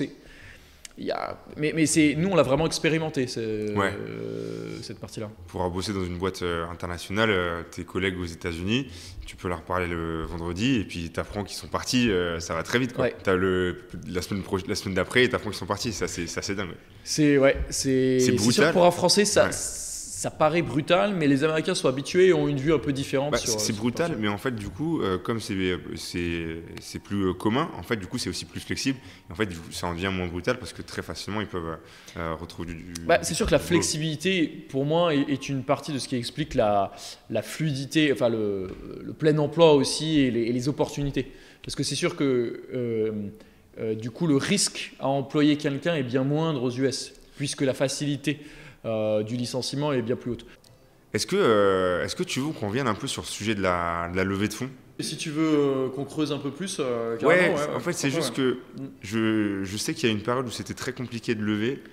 mais nous on l'a vraiment expérimenté cette partie-là. Pour avoir bossé dans une boîte internationale, tes collègues aux États-Unis, tu peux leur parler le vendredi et puis tu apprends qu'ils sont partis, ça va très vite. Tu as la semaine d'après et tu apprends qu'ils sont partis, c'est assez dingue. C'est brutal. Sûr, pour un Français, ça paraît brutal, mais les Américains sont habitués et ont une vue un peu différente. C'est brutal, mais en fait, du coup, comme c'est plus commun, en fait, du coup, c'est aussi plus flexible. Et en fait, ça en devient moins brutal parce que très facilement, ils peuvent retrouver c'est sûr que la flexibilité, pour moi, est une partie de ce qui explique la fluidité, enfin le plein emploi aussi et les opportunités. Parce que c'est sûr que du coup, le risque à employer quelqu'un est bien moindre aux US, puisque la facilité du licenciement est bien plus haute. Est-ce que tu veux qu'on revienne un peu sur le sujet de la levée de fonds? Et si tu veux qu'on creuse un peu plus, ouais, en fait, c'est juste que je sais qu'il y a une période où c'était très compliqué de lever.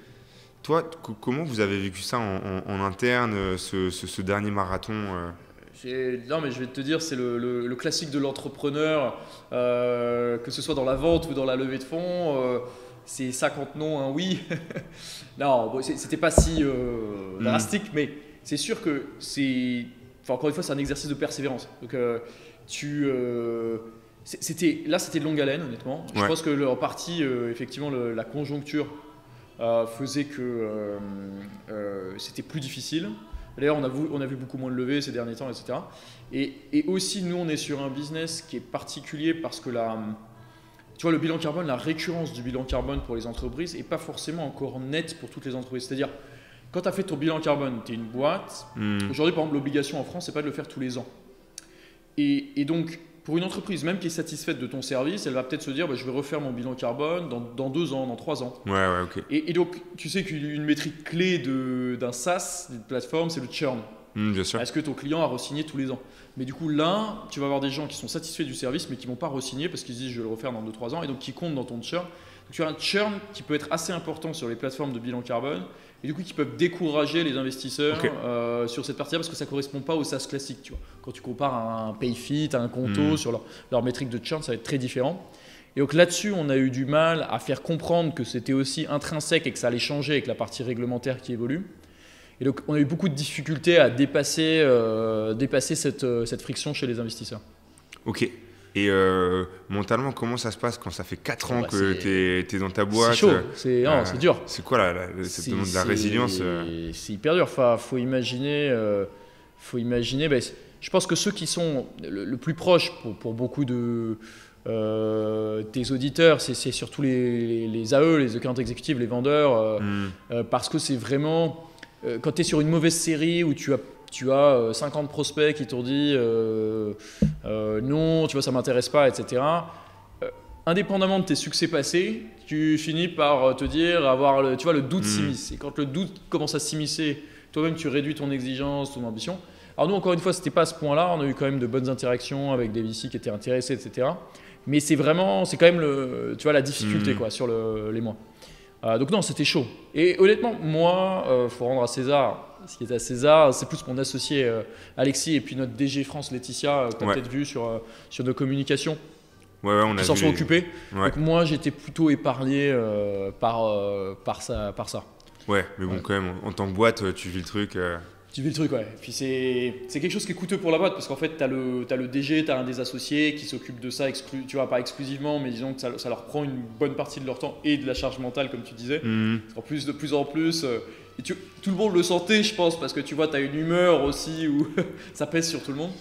Toi, comment vous avez vécu ça en interne, ce dernier marathon Non, mais je vais te dire, c'est le classique de l'entrepreneur, que ce soit dans la vente ou dans la levée de fonds. C'est 50 non, un oui. Non, bon, c'était pas si drastique, mais c'est sûr que encore une fois, c'est un exercice de persévérance. Donc, c'était de longue haleine, honnêtement. Je pense que en partie, effectivement, la conjoncture faisait que c'était plus difficile. D'ailleurs, on a vu beaucoup moins de levées ces derniers temps, etc. Et aussi, nous, on est sur un business qui est particulier parce que tu vois, le bilan carbone, la récurrence du bilan carbone pour les entreprises n'est pas forcément encore nette pour toutes les entreprises. C'est-à-dire, quand tu as fait ton bilan carbone, tu es une boîte. Aujourd'hui, par exemple, l'obligation en France, ce n'est pas de le faire tous les ans. Et donc, pour une entreprise, même qui est satisfaite de ton service, elle va peut-être se dire je vais refaire mon bilan carbone dans 2 ans, dans 3 ans. Ouais, ok. Et donc, tu sais qu'une métrique clé d'un SaaS, d'une plateforme, c'est le churn. Bien sûr. Est-ce que ton client a re-signé tous les ans? Mais du coup, là, tu vas avoir des gens qui sont satisfaits du service, mais qui ne vont pas re-signer parce qu'ils se disent je vais le refaire dans 2-3 ans, et donc qui comptent dans ton churn. Donc, tu as un churn qui peut être assez important sur les plateformes de bilan carbone, et du coup, qui peuvent décourager les investisseurs sur cette partie-là parce que ça ne correspond pas au SaaS classique. Tu vois. Quand tu compares à un Payfit, à un Conto, sur leur métrique de churn, ça va être très différent. Et donc là-dessus, on a eu du mal à faire comprendre que c'était aussi intrinsèque et que ça allait changer avec la partie réglementaire qui évolue. Et donc, on a eu beaucoup de difficultés à dépasser cette friction chez les investisseurs. Ok. Et mentalement, comment ça se passe quand ça fait 4 ans que tu es dans ta boîte? C'est chaud, c'est dur. C'est quoi ça demande de la résilience? C'est hyper dur. Faut imaginer. Je pense que ceux qui sont le plus proches pour beaucoup de tes auditeurs, c'est surtout les AE, les account executives, les vendeurs, parce que c'est vraiment quand tu es sur une mauvaise série où tu as 50 prospects qui t'ont dit non, tu vois, ça m'intéresse pas, etc. Indépendamment de tes succès passés, tu finis par te dire, avoir le doute s'immisce. Et quand le doute commence à s'immiscer, toi-même tu réduis ton exigence, ton ambition. Alors nous, encore une fois, c'était pas à ce point-là. On a eu quand même de bonnes interactions avec des VC qui étaient intéressés, etc. Mais c'est quand même la difficulté sur les mois. Donc non, c'était chaud. Et honnêtement, moi, faut rendre à César ce qui est à César. C'est plus mon associé Alexis et puis notre DG France Laetitia, qu'on a peut-être vu sur nos communications, qui s'en sont occupés. Donc moi, j'étais plutôt épargné par ça. Ouais, mais bon, quand même, en tant que boîte, tu vis le truc. Tu vis le truc, ouais. Puis c'est quelque chose qui est coûteux pour la boîte parce qu'en fait, tu as le DG, tu as un des associés qui s'occupe de ça, tu vois, pas exclusivement, mais disons que ça leur prend une bonne partie de leur temps et de la charge mentale, comme tu disais. En plus, de plus en plus, et tout le monde le sentait, je pense, parce que tu vois, tu as une humeur aussi où ça pèse sur tout le monde.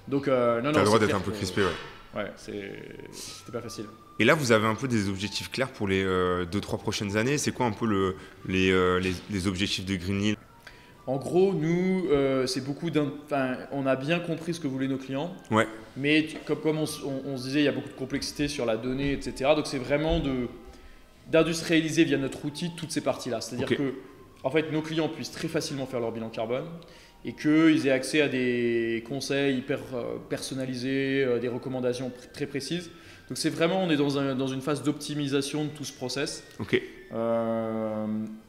Donc, tu as le droit d'être un peu crispé, ouais, c'était pas facile. Et là, vous avez un peu des objectifs clairs pour les 2-3 prochaines années. C'est quoi un peu les objectifs de Greenhill? En gros, nous, c'est beaucoup on a bien compris ce que voulaient nos clients. Ouais. Mais comme on se disait, il y a beaucoup de complexité sur la donnée, etc. Donc, c'est vraiment d'industrialiser via notre outil toutes ces parties-là. C'est-à-dire que en fait, nos clients puissent très facilement faire leur bilan carbone et qu'ils aient accès à des conseils hyper personnalisés, des recommandations très précises. Donc c'est vraiment, on est dans une phase d'optimisation de tout ce process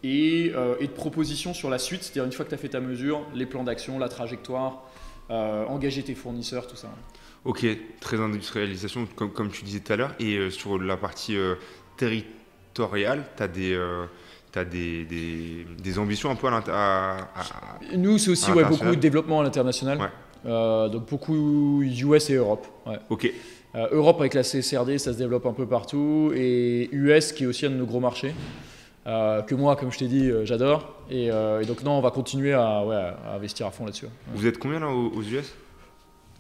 et de proposition sur la suite, c'est-à-dire une fois que tu as fait ta mesure, les plans d'action, la trajectoire, engager tes fournisseurs, tout ça. Ok, très industrialisation comme tu disais tout à l'heure. Et sur la partie territoriale, tu as des ambitions un peu Nous, c'est aussi beaucoup de développement à l'international. Donc beaucoup US et Europe. Ok. Europe avec la CSRD, ça se développe un peu partout. Et US qui est aussi un de nos gros marchés. que moi, comme je t'ai dit, j'adore. Et donc non, on va continuer à investir à fond là-dessus. Ouais. Vous êtes combien là aux US?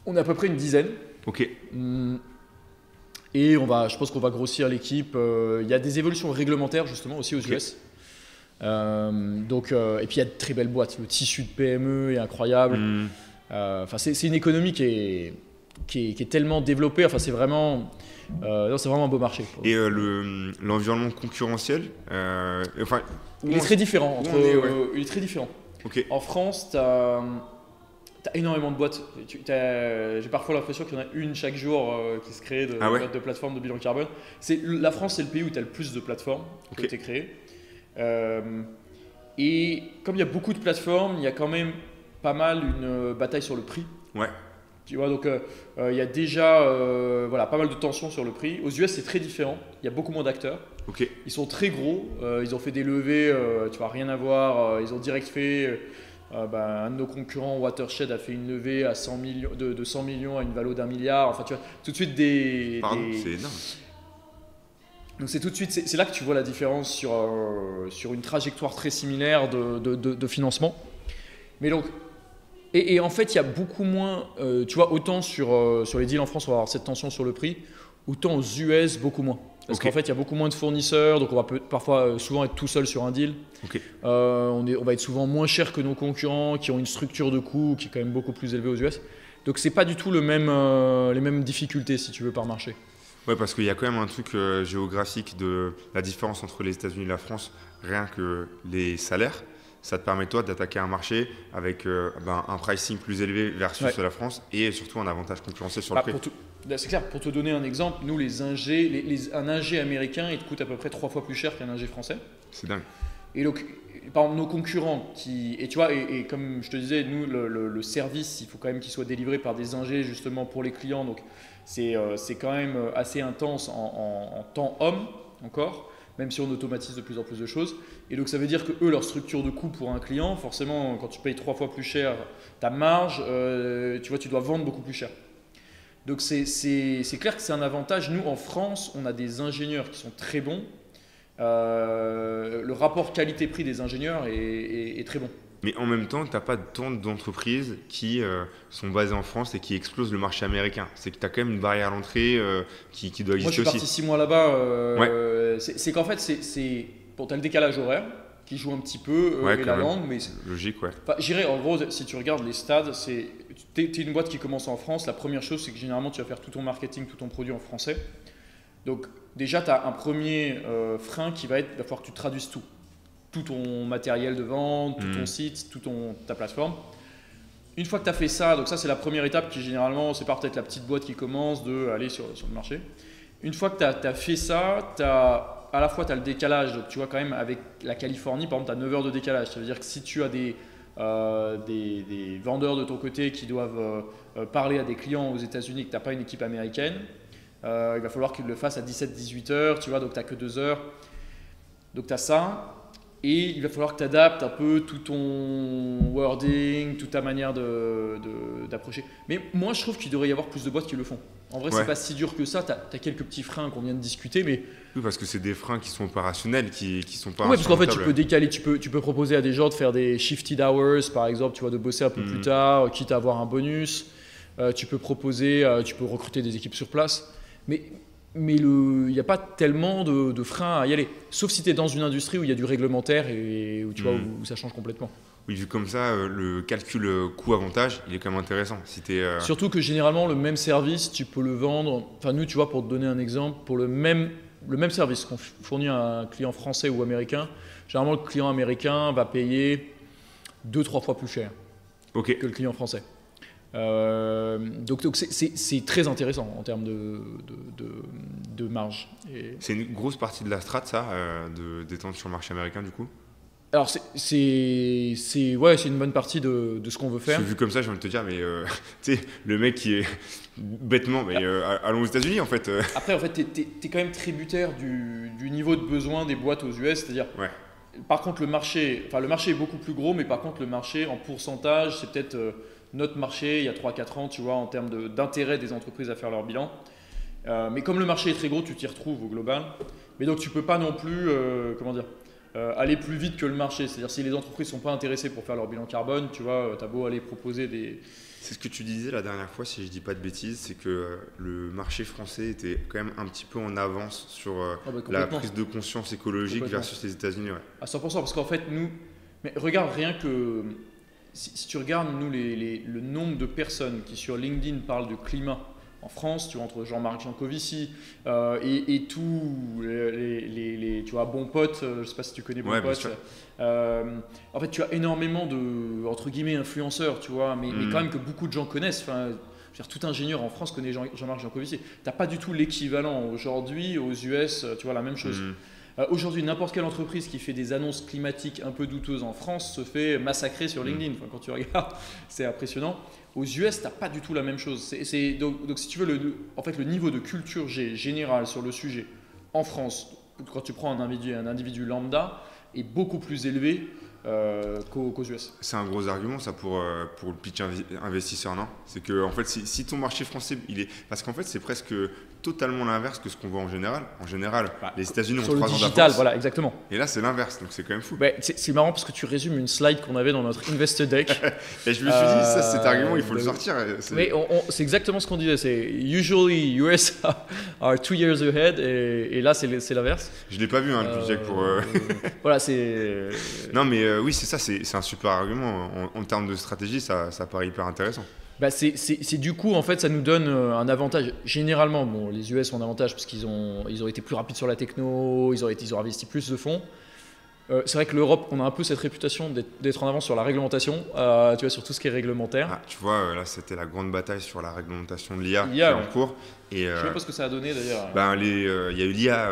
On est à peu près une dizaine. Ok. Et je pense qu'on va grossir l'équipe. Il y a des évolutions réglementaires justement aussi aux US. Et puis il y a de très belles boîtes. Le tissu de PME est incroyable. C'est une économie qui est tellement développée. Enfin, c'est vraiment un beau marché. Et l'environnement concurrentiel, il est très différent. Il est très différent. Okay. En France, tu as énormément de boîtes. J'ai parfois l'impression qu'il y en a une chaque jour qui se crée de plateformes de bilan carbone. La France, c'est le pays où tu as le plus de plateformes qui ont été créées. Et comme il y a beaucoup de plateformes, il y a quand même pas mal une bataille sur le prix. Ouais. Tu vois, donc il y a déjà pas mal de tensions sur le prix. Aux US, c'est très différent. Il y a beaucoup moins d'acteurs. Okay. Ils sont très gros. Ils ont fait des levées, tu vois, rien à voir. Ils ont direct fait. Un de nos concurrents, Watershed, a fait une levée à 100 millions, de 100 millions à une valo d'1 milliard. Enfin, tu vois, tout de suite c'est énorme. Donc c'est tout de suite, c'est là que tu vois la différence sur une trajectoire très similaire de financement. Mais donc, et en fait, il y a beaucoup moins, tu vois, autant sur les deals en France, on va avoir cette tension sur le prix, autant aux US, beaucoup moins. Parce qu'en fait, il y a beaucoup moins de fournisseurs, donc on va parfois souvent être tout seul sur un deal. Okay. On va être souvent moins cher que nos concurrents qui ont une structure de coût qui est quand même beaucoup plus élevée aux US. Donc c'est pas du tout les mêmes difficultés, si tu veux, par marché. Ouais, parce qu'il y a quand même un truc géographique de la différence entre les États-Unis et la France, rien que les salaires. Ça te permet toi d'attaquer un marché avec un pricing plus élevé versus la France et surtout un avantage concurrentiel sur le prix. C'est clair, pour te donner un exemple, nous les ingés, un ingé américain, il te coûte à peu près 3 fois plus cher qu'un ingé français. C'est dingue. Et donc, par exemple, nos concurrents et tu vois, et comme je te disais, nous le service, il faut quand même qu'il soit délivré par des ingés justement pour les clients. Donc c'est quand même assez intense en temps homme encore, même si on automatise de plus en plus de choses. Et donc ça veut dire que eux, leur structure de coût pour un client, forcément, quand tu payes 3 fois plus cher ta marge, tu vois, tu dois vendre beaucoup plus cher. Donc c'est clair que c'est un avantage. Nous, en France, on a des ingénieurs qui sont très bons. Le rapport qualité-prix des ingénieurs est très bon. Mais en même temps, tu n'as pas tant d'entreprises qui sont basées en France et qui explosent le marché américain. C'est que tu as quand même une barrière à l'entrée qui doit exister aussi. Moi, je suis parti 6 mois là-bas. C'est qu'en fait, tu as le décalage horaire qui joue un petit peu et la langue. Mais logique, ouais. J'irais, en gros, si tu regardes les stades, tu es une boîte qui commence en France. La première chose, c'est que généralement, tu vas faire tout ton marketing, tout ton produit en français. Donc, déjà, tu as un premier frein qui va être, il va falloir que tu traduises tout ton matériel de vente, tout ton site, ta plateforme. Une fois que tu as fait ça, donc ça c'est la première étape qui généralement, c'est peut-être la petite boîte qui commence d'aller sur le marché. Une fois que tu as fait ça, à la fois tu as le décalage, donc tu vois quand même avec la Californie, par exemple tu as 9 heures de décalage. Ça veut dire que si tu as des vendeurs de ton côté qui doivent parler à des clients aux États-Unis et que tu n'as pas une équipe américaine, il va falloir qu'ils le fassent à 17-18 heures, tu vois, donc tu n'as que 2 heures. Donc tu as ça. Et il va falloir que tu adaptes un peu tout ton wording, toute ta manière d'approcher. Mais moi, je trouve qu'il devrait y avoir plus de boîtes qui le font. En vrai, c'est pas si dur que ça. Tu as quelques petits freins qu'on vient de discuter. Mais... Oui, parce que c'est des freins qui sont opérationnels, qui sont pas. Oui, parce qu'en fait, tu peux décaler, tu peux proposer à des gens de faire des shifted hours, par exemple, tu vois, de bosser un peu plus tard, quitte à avoir un bonus. Tu peux recruter des équipes sur place. Mais il n'y a pas tellement de freins à y aller. Sauf si tu es dans une industrie où il y a du réglementaire et où, tu vois, où ça change complètement. Oui, vu comme ça, le calcul coût-avantage, il est quand même intéressant. Si Surtout que généralement, le même service, tu peux le vendre. Enfin, nous, tu vois, pour te donner un exemple, pour le même service qu'on fournit à un client français ou américain, généralement, le client américain va payer 2-3 fois plus cher que le client français. Donc c'est très intéressant en termes de marge. C'est une grosse partie de la strat, ça, d'étendre sur le marché américain, du coup. Alors c'est une bonne partie de ce qu'on veut faire. Vu comme ça, j'ai envie de te dire, mais tu sais, le mec qui est bêtement, mais allons aux États-Unis en fait. Après, en fait, t'es quand même tributaire du niveau de besoin des boîtes aux US, c'est-à-dire. Ouais. Par contre, le marché est beaucoup plus gros, mais par contre, le marché en pourcentage, c'est peut-être notre marché il y a 3-4 ans, tu vois, en termes d'intérêt des entreprises à faire leur bilan. Mais comme le marché est très gros, tu t'y retrouves au global. Mais donc, tu peux pas non plus, aller plus vite que le marché. C'est-à-dire si les entreprises ne sont pas intéressées pour faire leur bilan carbone, tu vois, tu as beau aller proposer des… C'est ce que tu disais la dernière fois, si je ne dis pas de bêtises, c'est que le marché français était quand même un petit peu en avance sur la prise de conscience écologique versus les États-Unis. Ouais. À 100%, parce qu'en fait, nous… Mais regarde, rien que… Si tu regardes, nous, le nombre de personnes qui sur LinkedIn parlent de climat en France, tu vois, entre Jean-Marc Jancovici et tous les tu vois, Bon Pote, je ne sais pas si tu connais Bon Pote. En fait, tu as énormément de, entre guillemets, influenceurs, tu vois, mais quand même que beaucoup de gens connaissent. Enfin, je veux dire, tout ingénieur en France connaît Jean-Marc Jancovici. Tu n'as pas du tout l'équivalent aujourd'hui aux US, tu vois, la même chose. Aujourd'hui, n'importe quelle entreprise qui fait des annonces climatiques un peu douteuses en France se fait massacrer sur LinkedIn. Enfin, quand tu regardes, c'est impressionnant. Aux US, tu n'as pas du tout la même chose. Donc, si tu veux, en fait, le niveau de culture générale sur le sujet en France, quand tu prends un individu lambda, est beaucoup plus élevé qu'aux US. C'est un gros argument ça pour le pitch investisseur, non? C'est que en fait, si ton marché français, parce qu'en fait, c'est presque totalement l'inverse que ce qu'on voit en général. En général, les États-Unis ont 3 ans d'avance. Sur le digital, voilà, exactement. Et là, c'est l'inverse, donc c'est quand même fou. C'est marrant parce que tu résumes une slide qu'on avait dans notre investor deck. Et je me suis dit, ça, cet argument, il faut le sortir. Mais c'est exactement ce qu'on disait. C'est usually US are 2 years ahead, et là, c'est l'inverse. Je l'ai pas vu, le pitch deck pour. Voilà, c'est. Non, mais oui, c'est ça. C'est un super argument en termes de stratégie. Ça paraît hyper intéressant. C'est du coup, en fait, ça nous donne un avantage. Généralement, bon, les US ont un avantage parce qu'ils ont été plus rapides sur la techno, ils ont investi plus de fonds. C'est vrai que l'Europe, on a un peu cette réputation d'être en avance sur la réglementation, tu vois, sur tout ce qui est réglementaire. Tu vois, là, c'était la grande bataille sur la réglementation de l'IA qui est en cours. Et, je ne sais pas ce que ça a donné d'ailleurs. Il y a eu l'IA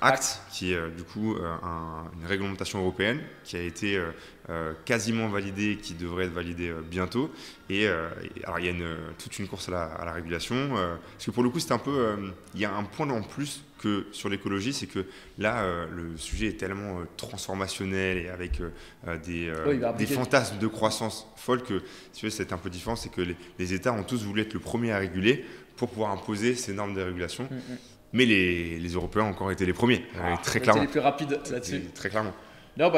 Act, qui est du coup une réglementation européenne qui a été quasiment validée et qui devrait être validée bientôt. Alors, il y a toute une course à la régulation. Parce que pour le coup, c'est un peu. Il y a un point en plus que sur l'écologie, c'est que là, le sujet est tellement transformationnel et avec des fantasmes de croissance folle que, si tu veux, c'est un peu différent. C'est que les États ont tous voulu être le premier à réguler pour pouvoir imposer ces normes de régulation. Mais les Européens ont encore été les premiers, très clairement. Ils étaient les plus rapides là-dessus. Très clairement. Non,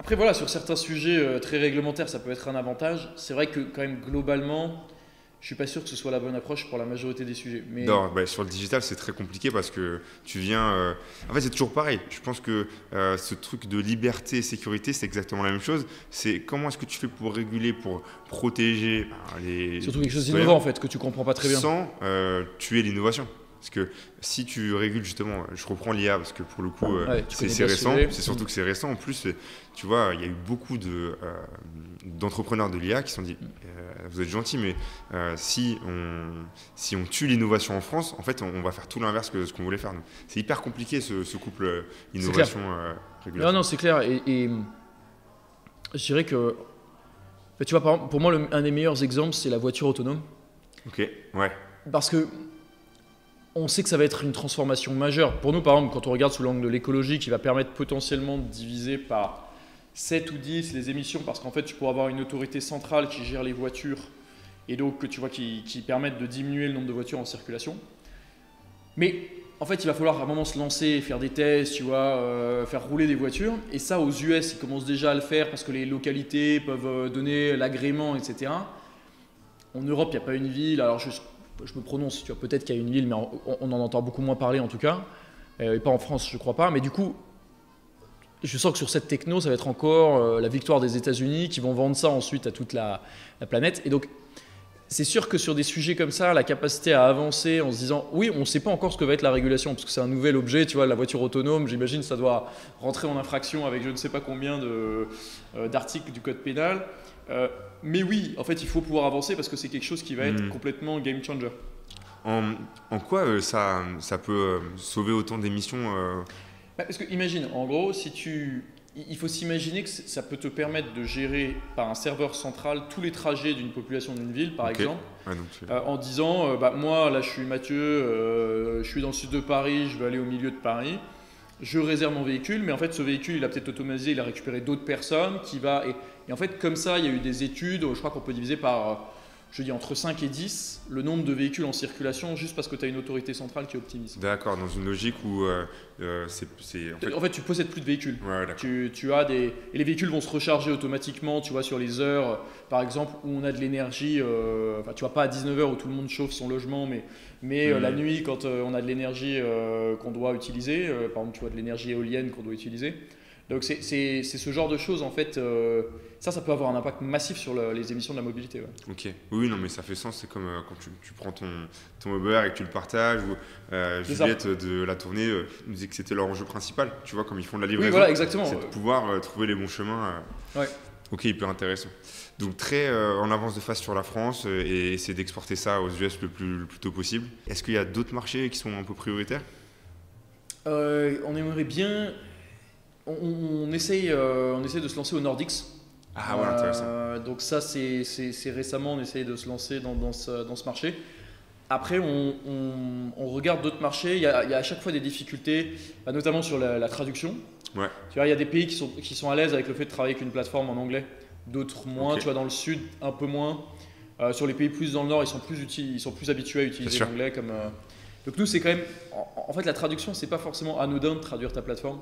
après, voilà, sur certains sujets très réglementaires, ça peut être un avantage. C'est vrai que quand même, globalement, je ne suis pas sûr que ce soit la bonne approche pour la majorité des sujets. Mais... Non, sur le digital, c'est très compliqué parce que tu viens… En fait, c'est toujours pareil. Je pense que ce truc de liberté et sécurité, c'est exactement la même chose. C'est comment est-ce que tu fais pour réguler, pour protéger les… Surtout quelque chose d'innovant, en fait, que tu ne comprends pas très bien. Sans tuer l'innovation. Parce que si tu régules justement, je reprends l'IA parce que pour le coup c'est récent, c'est surtout que c'est récent. En plus, tu vois, il y a eu beaucoup d'entrepreneurs de l'IA qui se sont dit vous êtes gentils, mais si on tue l'innovation en France, en fait on va faire tout l'inverse que ce qu'on voulait faire. C'est hyper compliqué ce couple innovation-régulation. Non, c'est clair. Et je dirais que, tu vois, par exemple, pour moi, un des meilleurs exemples, c'est la voiture autonome. Ok, ouais. Parce que on sait que ça va être une transformation majeure. Pour nous, par exemple, quand on regarde sous l'angle de l'écologie, qui va permettre potentiellement de diviser par 7 ou 10 les émissions, parce qu'en fait, tu pourras avoir une autorité centrale qui gère les voitures et donc tu vois, qui permettent de diminuer le nombre de voitures en circulation. Mais en fait, il va falloir à un moment se lancer, faire des tests, tu vois, faire rouler des voitures. Et ça, aux US, ils commencent déjà à le faire parce que les localités peuvent donner l'agrément, etc. En Europe, il n'y a pas une ville. Alors, je me prononce, tu vois, peut-être qu'il y a une ville, mais on en entend beaucoup moins parler en tout cas. Et pas en France, je ne crois pas. Mais du coup, je sens que sur cette techno, ça va être encore la victoire des États-Unis qui vont vendre ça ensuite à toute la planète. Et donc, c'est sûr que sur des sujets comme ça, la capacité à avancer en se disant oui, on ne sait pas encore ce que va être la régulation parce que c'est un nouvel objet, tu vois, la voiture autonome, j'imagine ça doit rentrer en infraction avec je ne sais pas combien d'articles du code pénal. Mais oui, en fait, il faut pouvoir avancer parce que c'est quelque chose qui va être complètement game changer. En quoi ça peut sauver autant d'émissions Parce que imagine, en gros, il faut s'imaginer que ça peut te permettre de gérer par un serveur central tous les trajets d'une population d'une ville, par exemple, en disant moi, là, je suis Mathieu, je suis dans le sud de Paris, je veux aller au milieu de Paris. Je réserve mon véhicule, mais en fait, ce véhicule, il a peut-être automatisé, il a récupéré d'autres personnes et en fait, comme ça, il y a eu des études, je crois qu'on peut diviser par je dis entre 5 et 10 le nombre de véhicules en circulation juste parce que tu as une autorité centrale qui optimise. D'accord, dans une logique où en fait, tu possèdes plus de véhicules. Ouais, tu as et les véhicules vont se recharger automatiquement, tu vois, sur les heures, par exemple, où on a de l'énergie, tu vois, pas à 19h où tout le monde chauffe son logement, mais la nuit, quand on a de l'énergie qu'on doit utiliser, par exemple, tu vois, de l'énergie éolienne qu'on doit utiliser. Donc c'est ce genre de choses en fait, ça peut avoir un impact massif sur les émissions de la mobilité. Ouais. Ok, oui, non mais ça fait sens, c'est comme quand tu prends ton Uber et que tu le partages, ou Juliette de la tournée nous disait que c'était leur enjeu principal, tu vois, comme ils font de la livraison, oui, voilà, exactement. C'est de pouvoir trouver les bons chemins. Ouais. Ok, hyper intéressant. Donc très en avance de phase sur la France et essayer d'exporter ça aux US le plus tôt possible. Est-ce qu'il y a d'autres marchés qui sont un peu prioritaires? On aimerait bien... On essaye de se lancer au Nordics. Ah ouais, intéressant. Donc ça, c'est récemment, on essaye de se lancer dans ce marché. Après, on regarde d'autres marchés. Il y a à chaque fois des difficultés, notamment sur la traduction. Ouais. Tu vois, il y a des pays qui sont à l'aise avec le fait de travailler avec une plateforme en anglais, d'autres moins. Okay. Tu vois, dans le sud, un peu moins. Sur les pays plus dans le nord, ils sont plus habitués à utiliser l'anglais. Donc nous, c'est quand même... En fait, la traduction, c'est pas forcément anodin de traduire ta plateforme.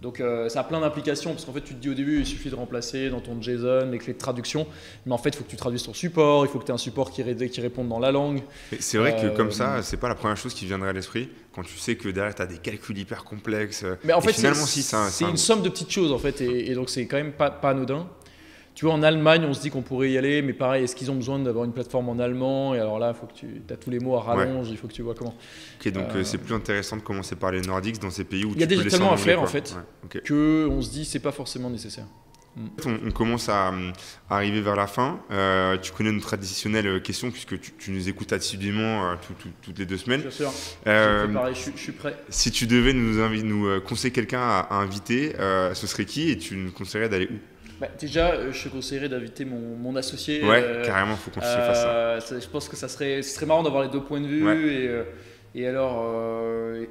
Donc ça a plein d'implications parce qu'en fait tu te dis au début il suffit de remplacer dans ton JSON les clés de traduction, mais en fait il faut que tu traduises ton support, il faut que tu aies un support qui réponde dans la langue. C'est vrai que comme ça, c'est pas la première chose qui viendrait à l'esprit quand tu sais que derrière tu as des calculs hyper complexes. Mais en fait finalement c'est une somme de petites choses en fait et donc c'est quand même pas anodin. Tu vois, en Allemagne, on se dit qu'on pourrait y aller, mais pareil, est-ce qu'ils ont besoin d'avoir une plateforme en allemand? Et alors là, il faut que tu as tous les mots à rallonge, il faut que tu vois comment. Ok, donc c'est plus intéressant de commencer par les Nordiques dans ces pays où il y a déjà tellement à faire en fait, okay. que on se dit c'est pas forcément nécessaire. On commence à arriver vers la fin. Tu connais notre traditionnelle question puisque tu nous écoutes assidûment toutes les 2 semaines. Bien sûr, pareil, je suis prêt. Si tu devais nous conseiller quelqu'un à inviter, ce serait qui et tu nous conseillerais d'aller où? Déjà, je te conseillerais d'inviter mon associé. Ouais, carrément, il faut qu'on fasse ça. Je pense que ce serait marrant d'avoir les 2 points de vue. Ouais. Et alors,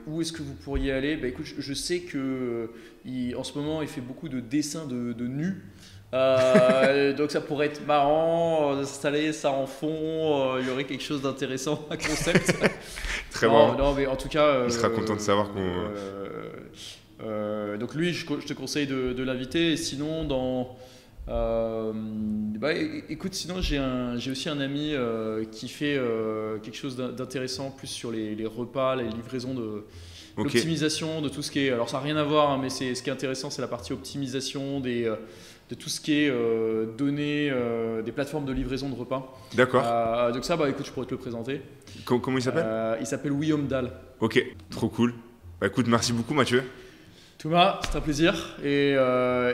où est-ce que vous pourriez aller? Écoute, je sais qu'en ce moment, il fait beaucoup de dessins de nus. Donc ça pourrait être marrant d'installer ça en fond. Il y aurait quelque chose d'intéressant à concept. Très marrant. Non, mais en tout cas, il sera content de savoir qu'on... donc lui, je te conseille de l'inviter. Et sinon, écoute, sinon j'ai aussi un ami qui fait quelque chose d'intéressant plus sur les repas, les livraisons l'optimisation de tout ce qui est. Alors ça n'a rien à voir, hein, mais ce qui est intéressant, c'est la partie optimisation de tout ce qui est données, des plateformes de livraison de repas. D'accord. Donc ça, écoute, je pourrais te le présenter. Comment il s'appelle? Il s'appelle Guillaume Dahl. Ok, trop cool. Écoute, merci beaucoup Mathieu. Thomas, c'est un plaisir. Et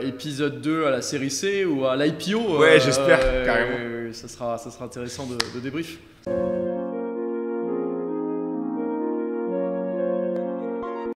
épisode 2 à la série C ou à l'IPO. Ouais, j'espère, carrément. Ça sera intéressant de débrief.